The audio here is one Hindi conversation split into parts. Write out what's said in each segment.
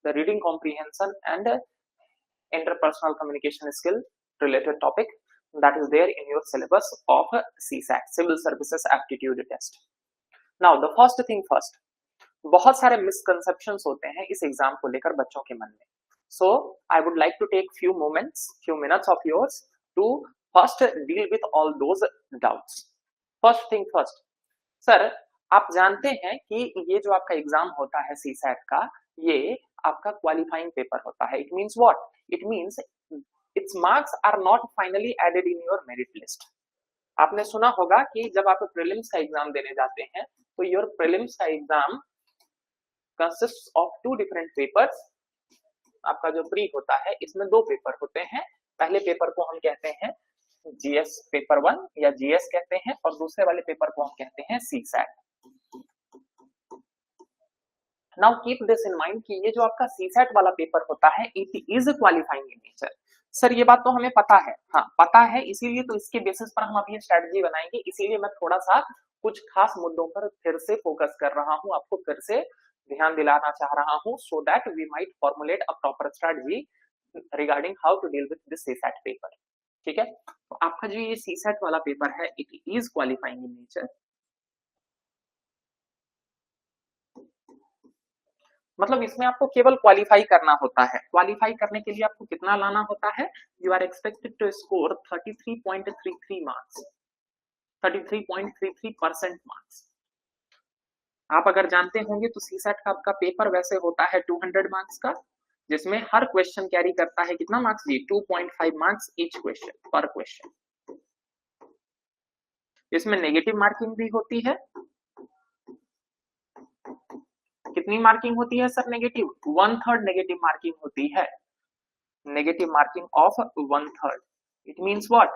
the reading comprehension and interpersonal communication skill related topic that is there in your syllabus of CSAT, Civil Services Aptitude Test. Now the first thing first, बहुत सारे misconceptions होते हैं इस एग्जाम को लेकर बच्चों के मन में. So I would like to take few minutes of yours to first deal with all those doubts. First thing first, sir आप जानते हैं कि ये जो आपका एग्जाम होता है CSAT का, ये आपका क्वालिफाइंग पेपर होता है. It means what? It means its marks are not finally added in your merit list. आपने सुना होगा कि जब आप प्रीलिम्स का एग्जाम देने जाते हैं तो योर प्रीलिम्स का exam consists of two different papers. आपका जो प्री होता है इसमें दो पेपर होते हैं. पहले पेपर को हम कहते हैं जीएस पेपर 1 या जीएस कहते हैं, और दूसरे वाले पेपर को हम कहते हैं CSAT. Now keep this in mind कि ये जो आपका CSAT वाला पेपर होता है it is qualifying in nature. Sir ये बात तो हमें पता है, हाँ पता है, इसीलिए तो इसके बेसिस पर हम अभी स्ट्रेटजी बनाएंगे. इसीलिए मैं थोड़ा सा कुछ खास मुद्दों पर फिर से फोकस कर रहा हूं, आपको फिर से ध्यान दिलाना चाह रहा हूं, so that we might formulate a proper strategy regarding how to deal with this CSAT paper. ठीक है, तो आपका जो ये CSAT वाला पेपर है it is qualifying in nature. मतलब इसमें आपको केवल क्वालिफाई करना होता है. क्वालिफाई करने के लिए आपको कितना लाना होता है? You are expected to score 33.33 marks, 33.33% marks. आप अगर जानते होंगे तो CSAT का आपका पेपर वैसे होता है 200 मार्क्स का, जिसमें हर क्वेश्चन कैरी करता है कितना मार्क्स जी? 2.5 मार्क्स ईच क्वेश्चन, पर क्वेश्चन. इसमें नेगेटिव मार्किंग भी होती है. कितनी मार्किंग होती है सर नेगेटिव? 1/3 नेगेटिव मार्किंग होती है. Negative marking of 1/3. It means what?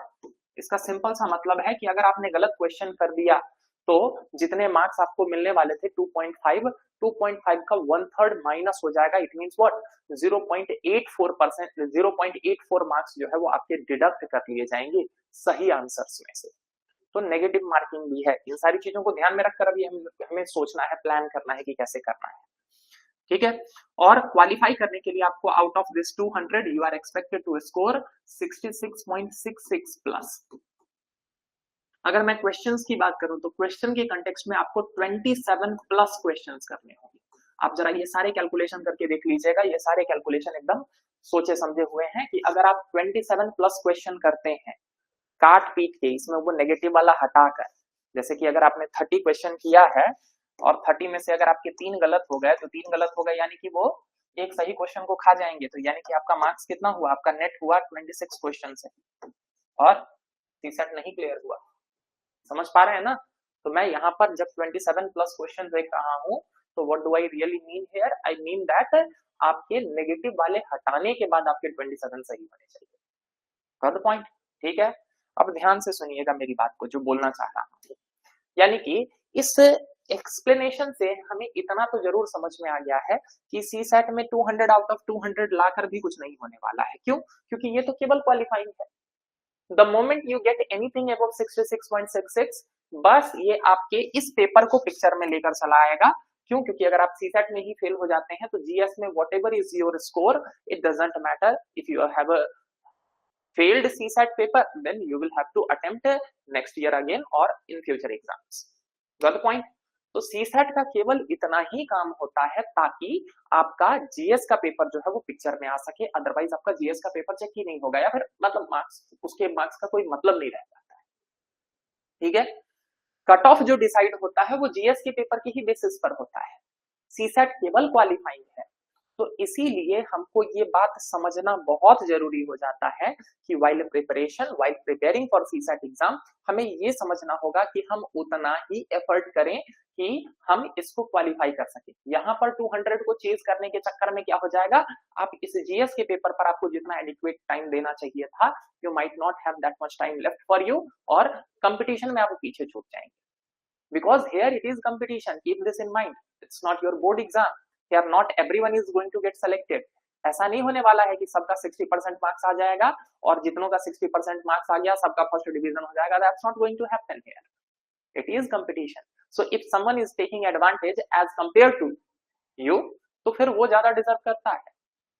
इसका सिंपल सा मतलब है कि अगर आपने गलत क्वेश्चन कर दिया तो जितने मार्क्स आपको मिलने वाले थे 2.5 का 1/3 माइनस हो जाएगा. It means what? 0.84%, 0.84 मार्क्स जो है वो आपके डिडक्ट कर लिए जाएंगे सही आंसर्स में से. तो नेगेटिव मार्किंग भी है. इन सारी चीजों को ध्यान में रखकर अभी हमें सोचना है, प्लान करना है कि कैसे करना है. ठीक है, और क्वालिफाई करने के लिए आपको out of this 200 you are expected to score 66.66 plus. अगर मैं क्वेश्चंस की बात करूं तो क्वेश्चन के कंटेक्स्ट में आपको 27 प्लस क्वेश्चंस करने होंगे. आप जरा ये सारे कैलकुलेशन करके देख लीजिएगा. ये सारे कैलकुलेशन एकदम सोचे समझे हुए हैं कि अगर आप 27 प्लस क्वेश्चन करते हैं काट पीट के, इसमें वो नेगेटिव वाला हटाकर, जैसे कि अगर आपने 30 क्वेश्चन किया है और 30 में से अगर आपके 3 गलत हो गए तो 3 गलत हो गए यानी कि वो एक सही क्वेश्चन को खा जाएंगे. तो यानी कि आपका मार्क्स कितना हुआ? आपका नेट हुआ 26 क्वेश्चन से, और CSAT नहीं क्लियर हुआ. समझ पा रहे हैं ना? तो मैं यहाँ पर जब 27 प्लस क्वेश्चन देख रहा हूँ तो what do I really mean here? I mean that आपके नेगेटिव वाले हटाने के बाद आपके 27 सही होने चाहिए. Got the point? ठीक है, अब ध्यान से सुनिएगा मेरी बात को जो बोलना चाह रहा हूं. यानी कि इस एक्सप्लेनेशन से हमें इतना तो जरूर समझ में आ गया है कि CSAT में 200 आउट ऑफ 200 लाकर भी कुछ नहीं होने वाला है. क्यों? क्योंकि ये तो केवल क्वालिफाइंग है. The moment you get anything above 66.66 बस ये आपके इस पेपर को पिक्चर में लेकर चला आएगा. क्यों? क्योंकि अगर आप CSAT में ही फेल हो जाते हैं तो GS में whatever is your score it doesn't matter. If you have a failed CSAT paper, then you will have to attempt next year again or in future exams. Got the point? तो CSAT का केवल इतना ही काम होता है ताकि आपका GS का पेपर जो है वो पिक्चर में आ सके. अदरवाइज आपका GS का पेपर चेक ही नहीं होगा या फिर मतलब मार्क्स, उसके मार्क्स का कोई मतलब नहीं रह जाता है. ठीक है, कट ऑफ जो डिसाइड होता है वो GS के पेपर की ही बेसिस पर होता है. CSAT केवल क्वालिफाइंग है. तो इसीलिए हमको ये बात समझना बहुत जरूरी हो जाता है कि while preparing for CSAT exam हमें ये समझना होगा कि हम उतना ही एफर्ट करें कि हम इसको क्वालिफाई कर सके. यहाँ पर 200 को चेज करने के चक्कर में क्या हो जाएगा? आप इस GS के पेपर पर आपको जितना एडिक्वेट टाइम देना चाहिए था, you might not have that much time left for you, और कंपटीशन में आप पीछे छूट जाएंगे. Because here it is competition. Keep this in mind. It's not your board exam. Here not everyone is going to get selected. ऐसा नहीं होने वाला है कि सबका 60% मार्क्स आ जाएगा और जितनों का 60% मार्क्स आ गया सबका फर्स्ट डिवीजन हो जाएगा. That's not going to happen here. It is competition. So if someone is taking advantage as compared to you, तो फिर वो ज्यादा डिजर्व करता है।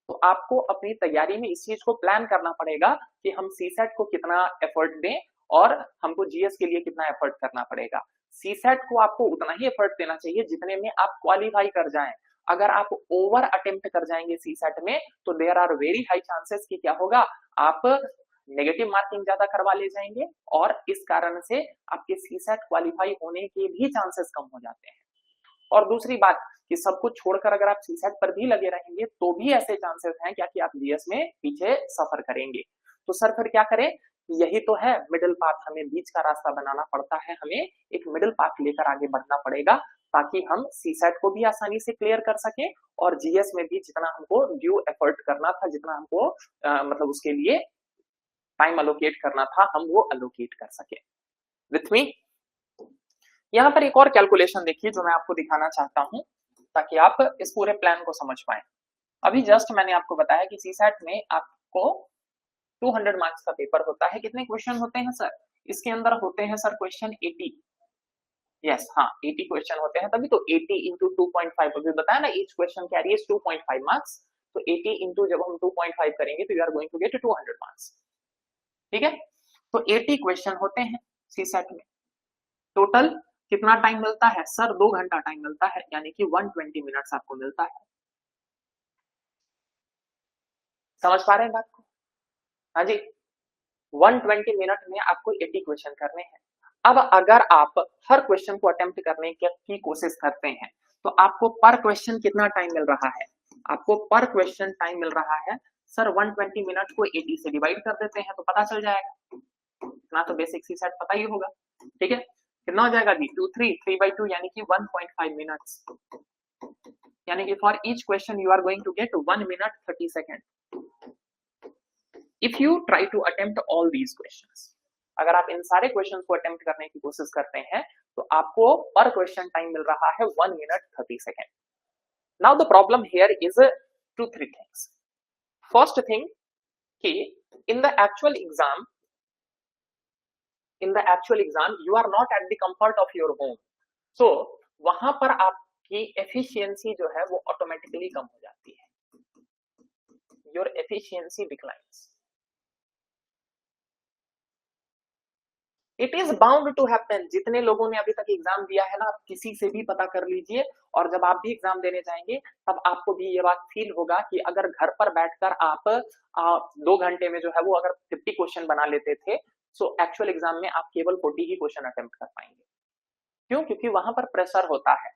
तो आपको अपनी तैयारी में इस चीज को प्लान करना पड़ेगा कि हम सीसेट को कितना एफर्ट दें और हमको जीएस के लिए कितना एफर्ट करना पड़ेगा। सीसेट को आपको उतना ही एफर्ट देना चाहिए जितने में आप क्वालिफाई कर जाएं। अगर आप ओवर अटेम्प्ट कर जाएंगे सीसेट में तो there are very high chances कि क्या होगा, आप नेगेटिव मार्किंग ज्यादा करवा ले जाएंगे और इस कारण से आपके सीसेट क्वालिफाई होने के भी चांसेस कम हो जाते हैं। और दूसरी बात कि सब कुछ छोड़कर अगर आप सीसेट पर भी लगे रहेंगे तो भी ऐसे चांसेस हैं क्या कि आप जीएस में पीछे सफर करेंगे। तो सर फिर क्या करें, यही तो है मिडिल पाथ, हमें बीच का रास्ता बनाना पड़ता है, हमें एक मिडिल पाथ लेकर आगे बढ़ना पड़ेगा ताकि हम सीसेट को भी आसानी से क्लियर कर सके और जीएस में भी जितना हमको ड्यू एफर्ट करना था, जितना हमको मतलब उसके लिए टाइम अलोकेट करना था, हम वो अलोकेट कर सके। विथ मी, यहाँ पर एक और कैलकुलेशन देखिए जो मैं आपको दिखाना चाहता हूं ताकि आप इस पूरे प्लान को समझ पाए। अभी जस्ट मैंने आपको बताया कि सीसेट में आपको 200 मार्क्स का पेपर होता है। कितने क्वेश्चन होते हैं सर? इसके अंदर होते हैं सर क्वेश्चन 80। यस, हाँ 80 क्वेश्चन होते हैं, तभी तो 80 इंटू 2.5 अभी बताया ना, ईच क्वेश्चन कैरीज 2.5 मार्क्स। तो 80 इंटू जब हम 2.5 करेंगे तो you are going to get 200 marks. ठीक है, तो 80 क्वेश्चन होते हैं सीसेट में। टोटल कितना टाइम मिलता है सर? 2 घंटा टाइम मिलता है, यानी कि 120 मिनट्स आपको मिलता है। समझ पा रहे हैं बात को? हाँ जी, 120 मिनट में आपको 80 क्वेश्चन करने हैं। अब अगर आप हर क्वेश्चन को अटेम्प्ट करने की कोशिश करते हैं तो आपको पर क्वेश्चन कितना टाइम मिल रहा है? आपको पर क्वेश्चन टाइम मिल रहा है सर 120 मिनट को 80 से डिवाइड कर देते हैं तो पता चल जाएगा। इतना तो बेसिक सी सेट पता ही होगा। ठीक है, कितना हो जाएगा जी? 2 3 3/2 यानी कि 1.5 मिनट्स, यानी कि for each question you are going to get 1 minute 30 second if you try to attempt all these questions. अगर आप इन सारे क्वेश्चंस को अटेम्प्ट करने की कोशिश करते हैं तो आपको पर क्वेश्चन टाइम मिल रहा है 1 minute 30 second. Now the problem here is 2-3 things. First thing कि in the actual exam you are not at the comfort of your home, so वहां पर आपकी एफिशिएंसी जो है वो ऑटोमेटिकली कम हो जाती है, your efficiency declines. It is bound to happen. जितने लोगों ने अभी तक एग्जाम दिया है ना, आप किसी से भी पता कर लीजिए और जब आप भी एग्जाम देने जाएंगे तब आपको भी ये बात फील होगा कि अगर घर पर बैठकर आप 2 घंटे में जो है वो अगर 50 क्वेश्चन बना लेते थे, सो एक्चुअल एग्जाम में आप केवल 40 ही क्वेश्चन अटेम्प्ट कर पाएंगे। क्यों? क्योंकि वहां पर प्रेशर होता है।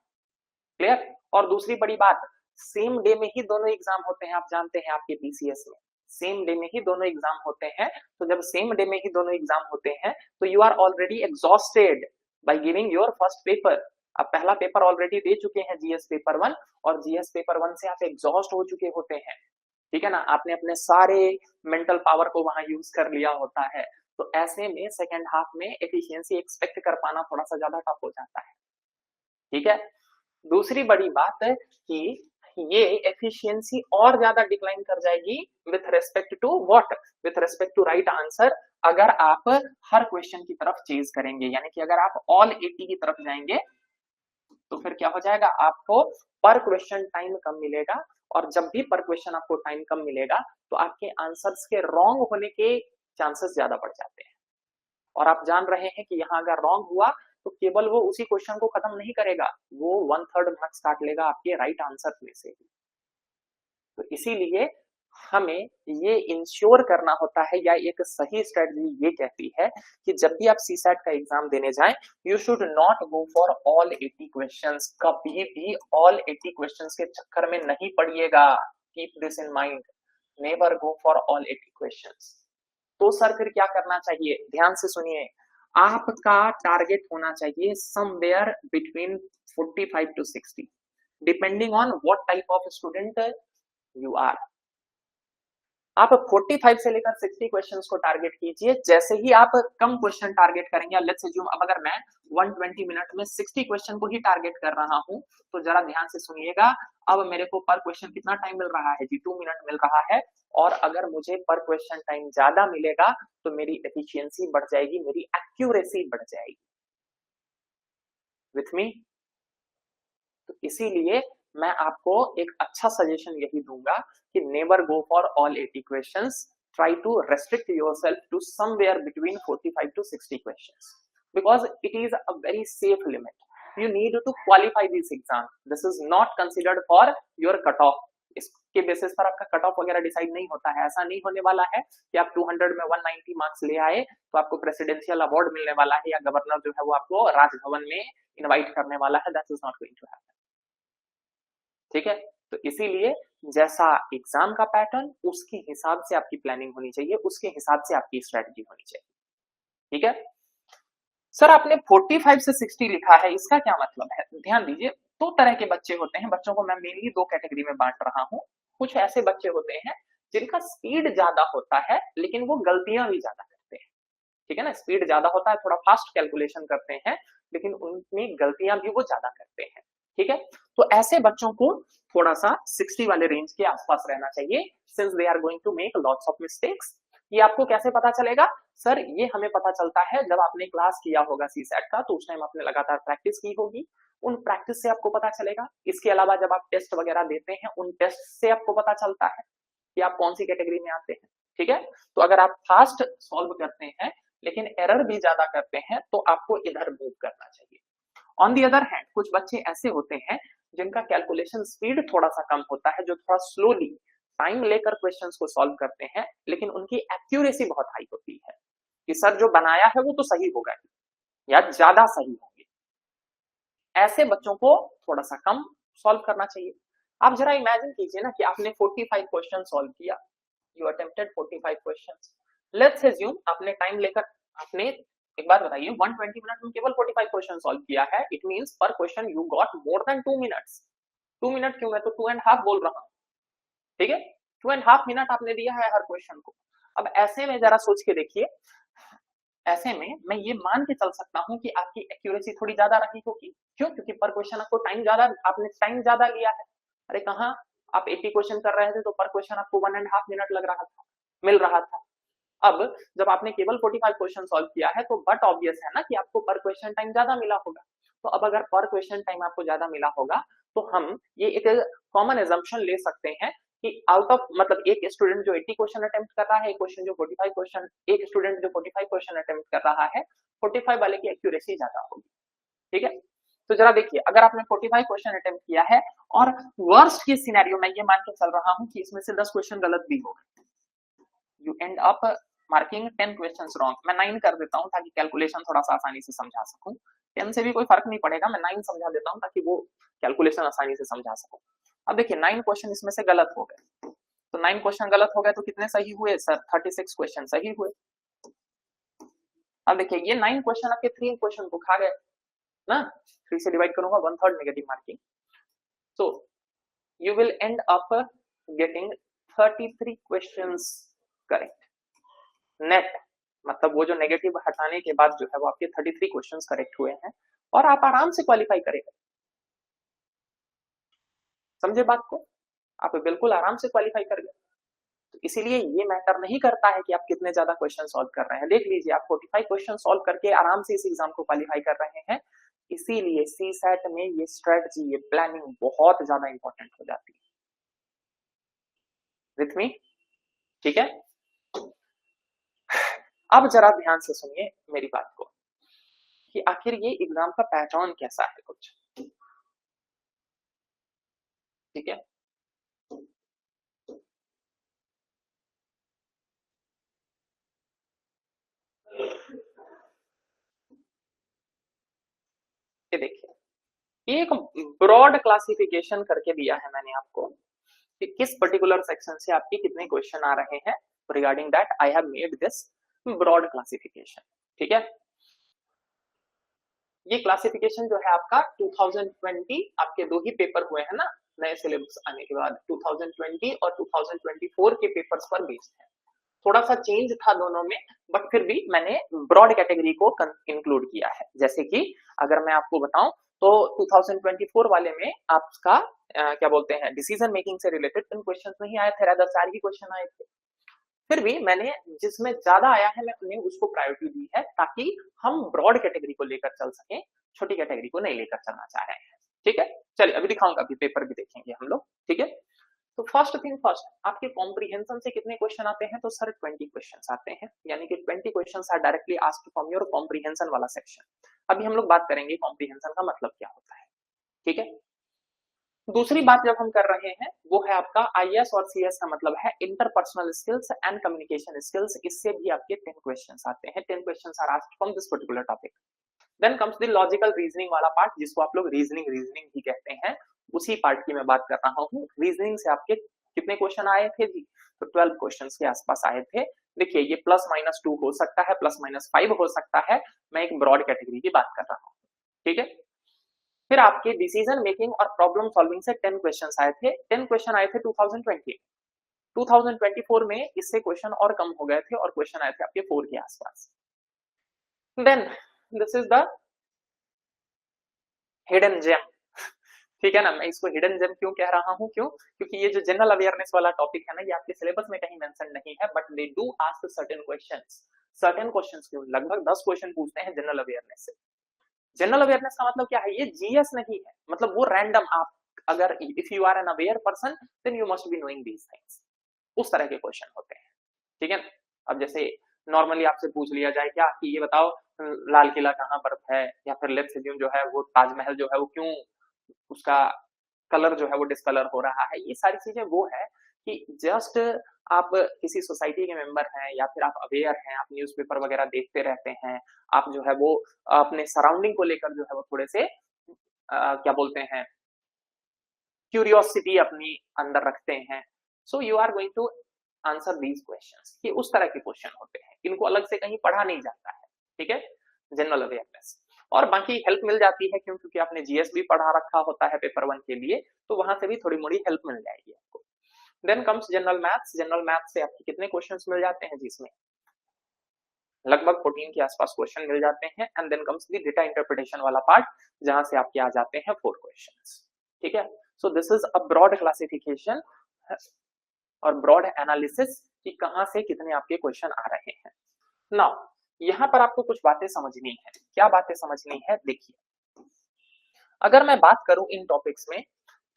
क्लियर? और दूसरी बड़ी बात, सेम डे में ही दोनों एग्जाम होते हैं, आप जानते हैं आपके पीसीएस में सेम डे में ही दोनों एग्जाम होते हैं। तो जब सेम डे में ही दोनों एग्जाम होते हैं तो you are already exhausted by giving your first paper. आप पहला पेपर ऑलरेडी दे चुके हैं जीएस पेपर 1 और जीएस पेपर 1 से आप एग्जॉस्ट हो चुके होते हैं। ठीक है ना, आपने अपने सारे मेंटल पावर को वहां यूज कर लिया होता है। तो ऐसे में सेकेंड हाफ में एफिशिएंसी एक्सपेक्ट कर पाना थोड़ा सा ज्यादा टफ हो जाता है। ठीक है, दूसरी बड़ी बात है कि ये एफिशिएंसी और ज्यादा डिक्लाइन कर जाएगी with respect to what? With respect to right answer. अगर आप हर क्वेश्चन की तरफ चेज करेंगे, यानी कि अगर आप ऑल 80 की तरफ जाएंगे तो फिर क्या हो जाएगा, आपको पर क्वेश्चन टाइम कम मिलेगा और जब भी पर क्वेश्चन आपको टाइम कम मिलेगा तो आपके आंसर्स के रॉन्ग होने के चांसेस ज्यादा बढ़ जाते हैं। और आप जान रहे हैं कि यहाँ अगर रॉन्ग हुआ तो केवल वो उसी क्वेश्चन को खत्म नहीं करेगा, वो 1/3 मार्क्स काट लेगा आपके राइट आंसर में से। तो इसीलिए हमें ये इंश्योर करना होता है, या एक सही स्ट्रेटजी ये कहती है कि जब भी आप सीसेट का एग्जाम देने जाएं, you should not go for all 80 questions. कभी भी ऑल 80 क्वेश्चंस के चक्कर में नहीं पड़िएगा। Keep this in mind, never go for all 80 questions. तो सर फिर क्या करना चाहिए? ध्यान से सुनिए, आपका टारगेट होना चाहिए somewhere between 45 to 60 depending on what type of student you are. आप 45 से लेकर 60 क्वेश्चंस को टारगेट कीजिए। जैसे ही आप कम क्वेश्चन टारगेट करेंगे, लेट्स अज्यूम अब अगर मैं 120 मिनट में 60 क्वेश्चन को ही टारगेट कर रहा हूं, तो जरा ध्यान से सुनिएगा, अब मेरे को पर क्वेश्चन कितना टाइम मिल रहा है जी? 2 मिनट मिल रहा है। और अगर मुझे पर क्वेश्चन टाइम ज्यादा मिलेगा तो मेरी एफिशिएंसी बढ़ जाएगी, मेरी एक्यूरेसी बढ़ जाएगी। With me? तो इसीलिए मैं आपको एक अच्छा सजेशन यही दूंगा कि never go for all 80 questions, try to restrict yourself to somewhere between 45 to 60 questions because it is a very safe limit. You need to qualify this exam. This is not considered for your cutoff. इसके बेसिस पर आपका कट ऑफ वगैरह डिसाइड नहीं होता है। ऐसा नहीं होने वाला है कि आप 200 में 190 मार्क्स ले आए तो आपको प्रेसिडेंशियल अवार्ड मिलने वाला है या गवर्नर जो है वो आपको राजभवन में इनवाइट करने वाला है। That is not going to happen. ठीक है, तो इसीलिए जैसा एग्जाम का पैटर्न उसके हिसाब से आपकी प्लानिंग होनी चाहिए, उसके हिसाब से आपकी स्ट्रेटजी होनी चाहिए। ठीक है सर, आपने 45 से 60 लिखा है, इसका क्या मतलब है? ध्यान दीजिए, दो तरह के बच्चे होते हैं। बच्चों को मैं मेनली दो कैटेगरी में बांट रहा हूं। कुछ ऐसे बच्चे होते हैं जिनका स्पीड ज्यादा होता है लेकिन वो गलतियां भी ज्यादा करते हैं। ठीक है ना, स्पीड ज्यादा होता है, थोड़ा फास्ट कैलकुलेशन करते हैं लेकिन उनमें गलतियां भी वो ज्यादा करते हैं। ठीक है, तो ऐसे बच्चों को थोड़ा सा 60 वाले रेंज के आसपास रहना चाहिए, since they are going to make lots of mistakes. ये आपको कैसे पता चलेगा? सर, ये हमें पता चलता है जब आपने क्लास किया होगा सीसैट का, तो उस टाइम आपने लगातार प्रैक्टिस की होगी, उन प्रैक्टिस से आपको पता चलेगा। इसके अलावा जब आप टेस्ट वगैरह देते हैं, उन टेस्ट से आपको पता चलता है कि आप कौन सी कैटेगरी में आते हैं। ठीक है, तो अगर आप फास्ट सॉल्व करते हैं लेकिन एरर भी ज्यादा करते हैं तो आपको इधर मूव करना चाहिए। ऑन दी अदर हैंड, कुछ बच्चे ऐसे होते हैं जिनका कैलकुलेशन स्पीड थोड़ा सा कम होता है, जो थोड़ा स्लोली टाइम लेकर क्वेश्चंस को सॉल्व करते हैं, लेकिन उनकी एक्यूरेसी बहुत हाई होती है कि सर जो बनाया है वो तो सही होगा या ज्यादा सही होंगे। ऐसे बच्चों को थोड़ा सा कम सॉल्व करना चाहिए। आप जरा इमेजिन कीजिए ना कि आपने 45 क्वेश्चन सॉल्व किया, you attempted 45 questions. Let's assume आपने टाइम लेकर, आपने एक बात बताइए, 120 मिनट में केवल 45 क्वेश्चन सॉल्व किया है। इट मींस पर question you got more than 2 minutes. 2 minute क्यों, मैं तो 2.5 बोल रहा हूं। ठीक है, 2.5 मिनट आपने दिया है हर क्वेश्चन को। अब ऐसे में जरा सोच के देखिए, ऐसे में मैं ये मान के चल सकता हूं कि आपकी एक्यूरेसी थोड़ी ज्यादा रही होगी। क्यों? क्योंकि पर क्वेश्चन आपको टाइम ज्यादा, आपने टाइम ज्यादा लिया है। अरे कहां, आप 80 क्वेश्चन कर रहे थे तो पर क्वेश्चन आपको 1.5 मिनट लग रहा था, मिल रहा था। अब जब आपने केवल 45 क्वेश्चन सॉल्व किया है तो बट ऑब्वियस है ना कि आपको पर क्वेश्चन टाइम ज्यादा मिला होगा। तो अब अगर पर क्वेश्चन टाइम आपको ज्यादा मिला होगा तो हम ये एक कॉमन एजम्पशन ले सकते हैं कि आउट ऑफ, मतलब एक स्टूडेंट जो 80 क्वेश्चन अटेम्प्ट कर रहा है, एक क्वेश्चन जो 45 क्वेश्चन, एक स्टूडेंट जो 45 क्वेश्चन अटेम्प्ट कर रहा है, 45 वाले की एक्यूरेसी ज्यादा होगी। ठीक है, तो जरा देखिए, अगर आपने 45 क्वेश्चन अटेम्प्ट किया है और वर्स्ट केस सिनेरियो मैं ये मान के चल रहा हूं कि इसमें से 10 क्वेश्चन गलत भी हो गए, you and up marking 10 questions wrong. मैं 9 कर देता हूं ताकि कैलकुलेशन थोड़ा सा आसानी से समझा सकूं। 10 से भी कोई फर्क नहीं पड़ेगा, मैं 9 समझा देता हूं ताकि वो कैलकुलेशन आसानी से समझा सकूं। अब देखिए 9 क्वेश्चन इसमें से गलत हो गए, तो 9 क्वेश्चन गलत हो गए तो कितने सही हुए सर? 36 क्वेश्चन सही हुए। अब देखिए ये 9 क्वेश्चन आपके 3 क्वेश्चन को खा गए ना, 3 से डिवाइड करूंगा 1/3 negative marking, so you will end up getting 33 questions correct net। मतलब वो जो नेगेटिव हटाने के बाद जो है वो आपके 33 क्वेश्चंस करेक्ट हुए हैं और आप आराम से क्वालिफाई करेंगे। समझे बात को? आप बिल्कुल आराम से क्वालिफाई कर गए। तो इसीलिए ये मैटर नहीं करता है कि आप कितने ज्यादा क्वेश्चन सॉल्व कर रहे हैं। देख लीजिए, आप 45 क्वेश्चन सॉल्व करके आराम से इस एग्जाम को क्वालिफाई कर रहे हैं। इसीलिए सीसैट में ये स्ट्रेटजी, ये प्लानिंग बहुत ज्यादा इंपॉर्टेंट हो जाती है। With me? ठीक है, अब जरा ध्यान से सुनिए मेरी बात को कि आखिर ये एग्जाम का पैटर्न कैसा है कुछ। ठीक है, ये देखिए, एक ब्रॉड क्लासिफिकेशन करके दिया है मैंने आपको कि किस पर्टिकुलर सेक्शन से आपके कितने क्वेश्चन आ रहे हैं। Regarding that I have made this broad classification. ठीक है, ये क्लासिफिकेशन जो है आपका 2020, आपके 2 ही पेपर हुए हैं ना नए सिलेबस आने के बाद, 2020 और 2024 के पेपर्स पर बेस्ड है। थोड़ा सा चेंज था दोनों में, बट फिर भी मैंने ब्रॉड कैटेगरी को इंक्लूड किया है। जैसे कि अगर मैं आपको बताऊं तो 2024 वाले में आपका क्या बोलते हैं, डिसीजन मेकिंग से रिलेटेड इन क्वेश्चंस नहीं आए थे, रादर 4 ही क्वेश्चन आए थे। फिर भी मैंने जिसमें ज्यादा आया है मैंने उसको प्रायोरिटी दी है ताकि हम ब्रॉड कैटेगरी को लेकर चल सकें, छोटी कैटेगरी को नहीं लेकर चलना चाह रहे हैं। ठीक है, चलिए अभी दिखाऊंगा, अभी पेपर भी देखेंगे हम लोग, ठीक है। तो फर्स्ट थिंग फर्स्ट, आपके कॉम्प्रिहेंशन से कितने क्वेश्चन आते हैं? तो सर 20 क्वेश्चन आते हैं, यानी कि 20 question are directly asked from your comprehension वाला सेक्शन। अभी हम लोग बात करेंगे कॉम्प्रिहेंशन का मतलब क्या होता है, ठीक है। दूसरी बात जब हम कर रहे हैं वो है आपका आईएएस और सीएस का मतलब है interpersonal skills and communication skills. इससे भी आपके 10 क्वेश्चंस आते हैं, 10 questions are asked from this particular topic. Then comes the logical reasoning वाला पार्ट, जिसको आप लोग रीजनिंग ही कहते हैं, उसी पार्ट की मैं बात कर रहा हूँ। रीजनिंग से आपके कितने क्वेश्चन आए थे जी? तो 12 क्वेश्चन के आसपास आए थे। देखिए ये +-2 हो सकता है, +-5 हो सकता है, मैं एक ब्रॉड कैटेगरी की बात कर रहा हूँ, ठीक है। फिर आपके डिसीजन मेकिंग और प्रॉब्लम सॉल्विंग से 10 क्वेश्चन आए थे। 10 क्वेश्चन आए थे 2020। 2024 में इससे क्वेश्चन और कम हो गए थे और क्वेश्चन आए थे आपके 4 के आसपास। Then this is the hidden gem, ठीक है ना। मैं इसको हिडन जेम क्यों कह रहा हूं? क्यों? क्योंकि ये जो जनरल अवेयरनेस वाला टॉपिक है ना, ये आपके सिलेबस में कहीं मेंशन नहीं है, but they do ask certain questions. Certain questions क्यों? लगभग 10 क्वेश्चन पूछते हैं जनरल अवेयरनेस से। जनरल अवेयरनेस का मतलब क्या है? ये जीएस नहीं है, मतलब वो रैंडम, आप अगर if you are an aware person then you must be knowing these things, उस तरह के क्वेश्चन होते हैं, ठीक है। अब जैसे नॉर्मली आपसे पूछ लिया जाए क्या कि ये बताओ लाल किला कहाँ पर है, या फिर लेट्स अज्यूम जो है वो ताजमहल जो है वो क्यों उसका कलर जो है वो डिसकलर हो रहा है। ये सारी चीजें वो है कि जस्ट आप किसी सोसाइटी के मेंबर हैं या फिर आप अवेयर हैं, आप न्यूज़पेपर वगैरह देखते रहते हैं, आप जो है वो अपने सराउंडिंग को लेकर जो है वो थोड़े से क्या बोलते हैं, क्यूरियोसिटी अपनी अंदर रखते हैं। So you are going to answer these questions. ये उस तरह के क्वेश्चन होते हैं, इनको अलग से कहीं पढ़ा नहीं जाता है, ठीक है। जनरल अवेयरनेस और बाकी हेल्प मिल जाती है, क्यों? क्योंकि आपने जीएस भी पढ़ा रखा होता है पेपर 1 के लिए, तो वहां से भी थोड़ी मोड़ी हेल्प मिल जाएगी आपको। Then comes general maths. General maths से आपके कितने क्वेश्चंस मिल जाते हैं? जिसमें लगभग 14 के आसपास क्वेश्चन मिल जाते हैं। And then comes the data interpretation वाला पार्ट, जहां से आपके आ जाते हैं 4 क्वेश्चंस, ठीक है। So this is a broad classification और ब्रॉड एनालिसिस कि कहां से कितने आपके क्वेश्चन आ रहे हैं। नाउ यहां पर आपको कुछ बातें समझनी है। क्या बातें समझनी है? देखिए, अगर मैं बात करूं इन टॉपिक्स में,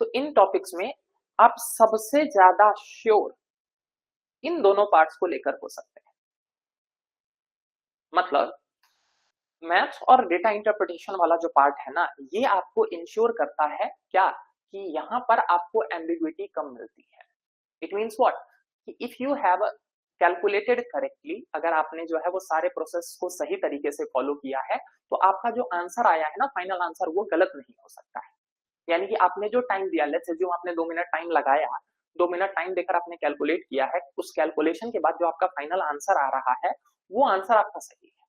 तो इन टॉपिक्स में आप सबसे ज्यादा श्योर इन दोनों पार्ट्स को लेकर हो सकते हैं। मतलब मैथ्स और डेटा इंटरप्रिटेशन वाला जो पार्ट है ना, ये आपको इंश्योर करता है क्या कि यहां पर आपको एम्बिग्विटी कम मिलती है। इट मीन्स व्हाट कि if you have calculated correctly, अगर आपने जो है वो सारे प्रोसेस को सही तरीके से फॉलो किया है, तो आपका जो आंसर आया है ना, फाइनल आंसर, वो गलत नहीं हो सकता है। यानी कि आपने जो टाइम दिया, लेट्स से जो आपने 2 मिनट टाइम लगाया, 2 मिनट टाइम देकर आपने कैलकुलेट किया है, उस कैलकुलेशन के बाद जो आपका फाइनल आंसर आ रहा है वो आंसर आपका सही है,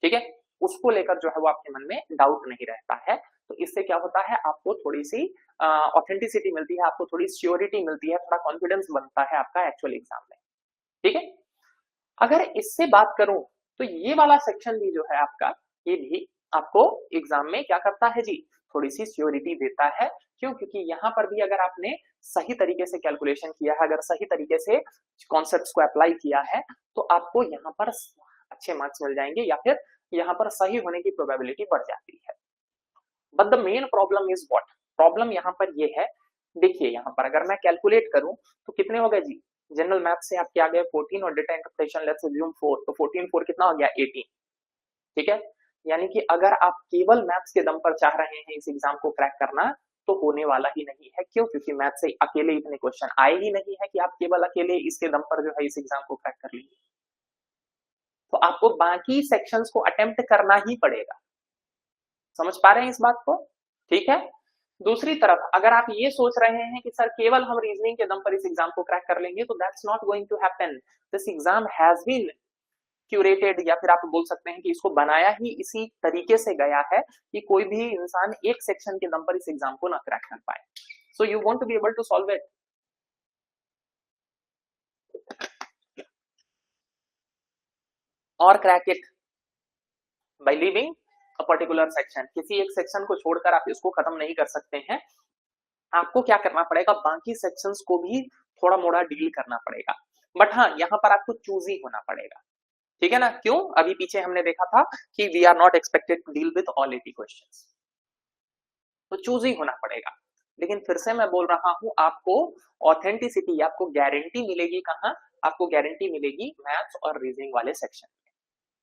ठीक है। उसको लेकर जो है वो आपके मन में डाउट नहीं रहता है। तो इससे क्या होता है, आपको थोड़ी सी ऑथेंटिसिटी मिलती है, आपको थोड़ी श्योरिटी मिलती है, थोड़ा कॉन्फिडेंस बनता है आपका एक्चुअल एग्जाम में, ठीक है। अगर इससे बात करूं तो ये वाला सेक्शन भी जो है आपका, ये भी आपको एग्जाम में क्या करता है जी, थोड़ी सी श्योरिटी देता है। क्यों? क्योंकि यहाँ पर भी अगर आपने सही तरीके से कैलकुलेशन किया है, अगर सही तरीके से कॉन्सेप्ट्स को अप्लाई किया है, तो आपको यहाँ पर अच्छे मार्क्स मिल जाएंगे, या फिर यहाँ पर सही होने की प्रोबेबिलिटी बढ़ जाती है। But the main problem is what? Problem यहाँ पर ये है, देखिए यहाँ पर अगर मैं कैलकुलेट करूं तो कितने हो गए जी? जनरल मैथ से आपके आ गए 14 और डेटा इंटरप्रिटेशन लेट्स अज्यूम 4, तो 14 4 कितना हो गया? 18, ठीक है। यानी कि अगर आप केवल मैथ्स के दम पर चाह रहे हैं इस एग्जाम को क्रैक करना, तो होने वाला ही नहीं है। क्यों? क्योंकि मैथ से अकेले इतने क्वेश्चन आए ही नहीं है कि आप केवल अकेले इसके दम पर जो है इस एग्जाम को क्रैक कर लीजिए। तो आपको बाकी सेक्शंस को अटेम्प्ट करना ही पड़ेगा। समझ पा रहे हैं इस बात को? ठीक है। दूसरी तरफ अगर आप ये सोच रहे हैं कि सर केवल हम रीजनिंग के दम पर इस एग्जाम को क्रैक कर लेंगे, तो that's not going to happen. This exam has been curated, या फिर आप बोल सकते हैं कि इसको बनाया ही इसी तरीके से गया है कि कोई भी इंसान एक सेक्शन के दम पर इस एग्जाम को ना क्रैक कर पाए। So you want to be able to solve it और crack it by leaving a particular section. किसी एक सेक्शन को छोड़कर आप इसको खत्म नहीं कर सकते हैं। आपको क्या करना पड़ेगा, बाकी सेक्शंस को भी थोड़ा मोड़ा डील करना पड़ेगा। बट हाँ, यहाँ पर आपको चूजी होना पड़ेगा, ठीक है ना। क्यों? अभी पीछे हमने देखा था कि we are not expected to deal with all 80 questions. तो चूज ही होना पड़ेगा। लेकिन फिर से मैं बोल रहा हूं, आपको ऑथेंटिसिटी, आपको गारंटी मिलेगी कहां? आपको गारंटी मिलेगी मैथ्स और रीजनिंग वाले सेक्शन में।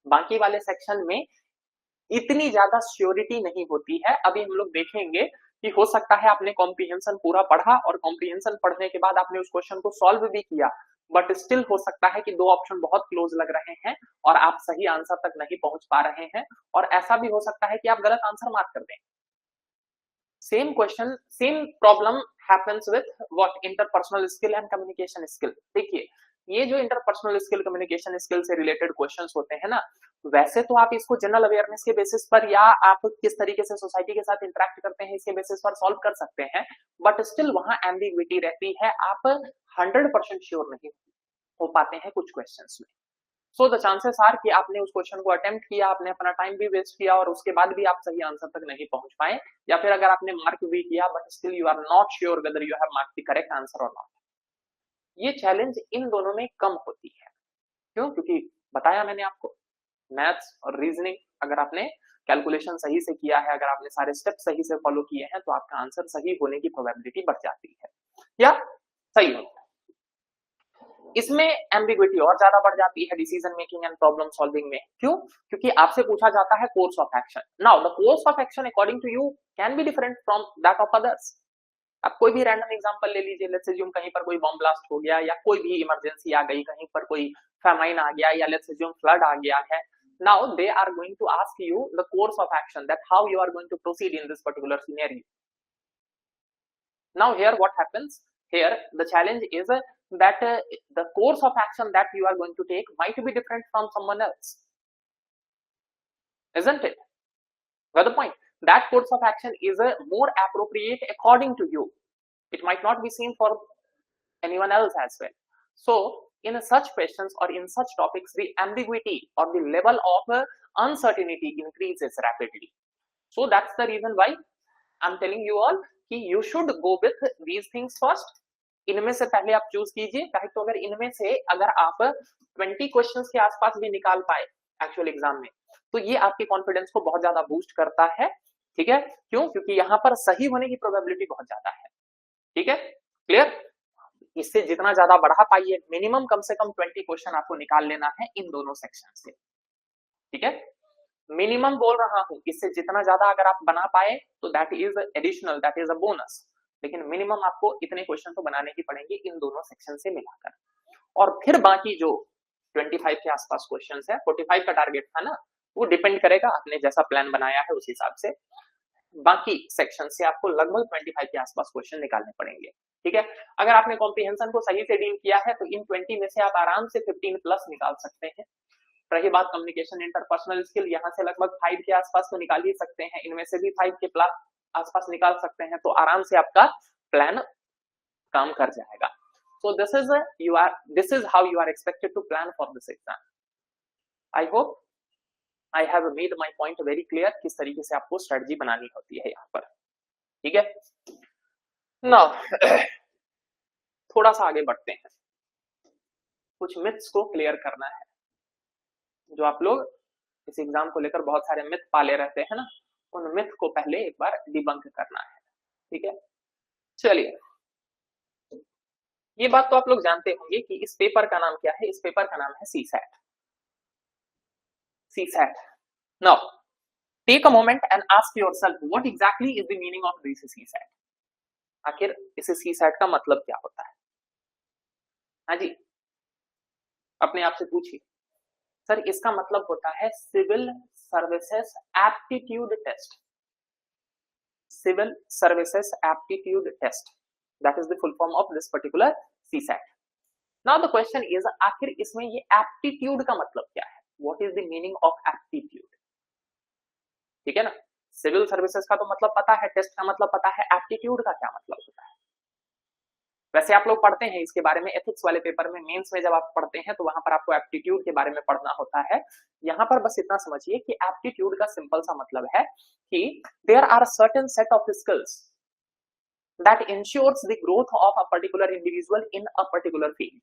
बाकी वाले सेक्शन में इतनी ज्यादा श्योरिटी नहीं होती है। अभी हम लोग देखेंगे कि हो सकता है आपने कॉम्प्रिहेंशन पूरा पढ़ा और कॉम्प्रिहेंशन पढ़ने के बाद आपने उस क्वेश्चन को सॉल्व भी किया, बट स्टिल हो सकता है कि दो ऑप्शन बहुत क्लोज लग रहे हैं और आप सही आंसर तक नहीं पहुंच पा रहे हैं, और ऐसा भी हो सकता है कि आप गलत आंसर मार्क कर दें। Same question, same problem happens with what? Interpersonal skill and communication skill. देखिए, ये जो इंटरपर्सनल स्किल, कम्युनिकेशन स्किल से रिलेटेड क्वेश्चंस होते हैं ना, वैसे तो आप इसको जनरल अवेयरनेस के बेसिस पर या आप किस तरीके से सोसाइटी के साथ इंटरेक्ट करते हैं इसके बेसिस पर सॉल्व कर सकते हैं, बट स्टिल वहां एम्बिग्विटी रहती है, आप 100% श्योर नहीं हो पाते हैं कुछ क्वेश्चंस में। सो द चांसेस आर कि आपने उस क्वेश्चन को अटेम्प्ट किया, आपने अपना टाइम भी वेस्ट किया और उसके बाद भी आप सही आंसर तक नहीं पहुंच पाए, या फिर अगर आपने मार्क भी किया but still you are not sure whether you have mark the correct answer और नॉट। ये चैलेंज इन दोनों में कम होती है। क्यों? क्योंकि बताया मैंने आपको, मैथ्स और रीजनिंग अगर आपने कैलकुलेशन सही से किया है, अगर आपने सारे स्टेप सही से फॉलो किए हैं, तो आपका आंसर सही होने की प्रोबेबिलिटी बढ़ जाती है या सही होता है। इसमें एम्बिग्विटी और ज्यादा बढ़ जाती है decision making and problem solving में। क्यों? क्योंकि आपसे पूछा जाता है course of action. Now the course of action according to you can be different from that of others. आप कोई भी रैंडम एग्जांपल ले लीजिए, लेट्स अज्यूम कहीं पर कोई बॉम्ब ब्लास्ट हो गया या कोई भी इमरजेंसी आ गई, कहीं पर कोई फेमाइन आ गया या लेट्स अज्यूम फ्लड आ गया है। Now they are going to ask you the course of action, that how you are going to proceed in this particular scenario. Now here what happens? Here the challenge is that the course of action that you are going to take might be different from someone else, isn't it? Well, the point, that course of action is more appropriate according to you. It might not be seen for anyone else as well. So in such questions or in such topics, the ambiguity or the level of uncertainty increases rapidly. So that's the reason why I'm telling you all कि you should go with these things first. इनमें से पहले आप चूज कीजिए, कहे तो अगर इनमें से अगर आप 20 क्वेश्चंस के आसपास भी निकाल पाए एक्चुअल एग्जाम में, तो ये आपके कॉन्फिडेंस को बहुत ज्यादा बूस्ट करता है। ठीक है? क्यों? क्योंकि यहाँ पर सही होने की प्रोबेबिलिटी बहुत ज्यादा है। ठीक है? क्लियर? इससे जितना ज्यादा बढ़ा पाइए, मिनिमम कम से कम 20 क्वेश्चन आपको निकाल लेना है इन दोनों सेक्शन से। ठीक है? मिनिमम बोल रहा हूं, इससे जितना ज्यादा अगर आप बना पाए तो that is additional, that is a bonus, लेकिन मिनिमम आपको इतने क्वेश्चन तो बनाने ही पड़ेंगे इन दोनों सेक्शन से मिलाकर। और फिर बाकी जो 25 के आसपास क्वेश्चन है, 45 का टारगेट था ना, वो डिपेंड करेगा आपने जैसा प्लान बनाया है उस हिसाब से। बाकी सेक्शन से आपको लगभग 25 के आसपास क्वेश्चन निकालने पड़ेंगे। ठीक है? अगर आपने कॉम्प्रिहेंशन को सही से डील किया है तो इन 20 में से आप आराम से 15 प्लस निकाल सकते हैं। रही बात कम्युनिकेशन इंटरपर्सनल स्किल, यहाँ से लगभग 5 के आसपास तो निकाल ही सकते हैं, इनमें से भी 5 के प्लस आसपास निकाल सकते हैं, तो आराम से आपका प्लान काम कर जाएगा। So this is how you are expected to plan for this exam. I hope I have made my point very clear, किस तरीके से आपको स्ट्रेटजी बनानी होती है यहाँ पर। ठीक है? नाउ थोड़ा सा आगे बढ़ते हैं, कुछ मिथ्स को क्लियर करना है। जो आप लोग इस एग्जाम को लेकर बहुत सारे मिथ पाले रहते हैं ना, उन मिथ को पहले एक बार डिबंक करना है। ठीक है? चलिए, ये बात तो आप लोग जानते होंगे कि इस पेपर का नाम क्या है। इस पेपर का नाम है CSAT. CSAT. Now take a moment and ask yourself what exactly is the meaning of this CSAT. आखिर इस सीसैट का मतलब क्या होता है? हाँ जी, अपने आप से पूछिए, सर इसका मतलब होता है civil services aptitude test. Civil services aptitude test, that is the full form of this particular CSAT. Now the question is, आखिर इसमें ये एप्टीट्यूड का मतलब क्या है? What is the meaning of aptitude? ठीक है ना? सिविल सर्विसेज का तो मतलब पता है, टेस्ट का मतलब पता है, एप्टीट्यूड का क्या मतलब होता है? वैसे आप लोग पढ़ते हैं इसके बारे में एथिक्स वाले पेपर में, मेंस में जब आप पढ़ते हैं तो वहां पर आपको एप्टीट्यूड के बारे में पढ़ना होता है। यहाँ पर बस इतना समझिए कि एप्टीट्यूड का सिंपल सा मतलब है कि there are certain set of skills that ensures the growth of a particular individual in a particular field.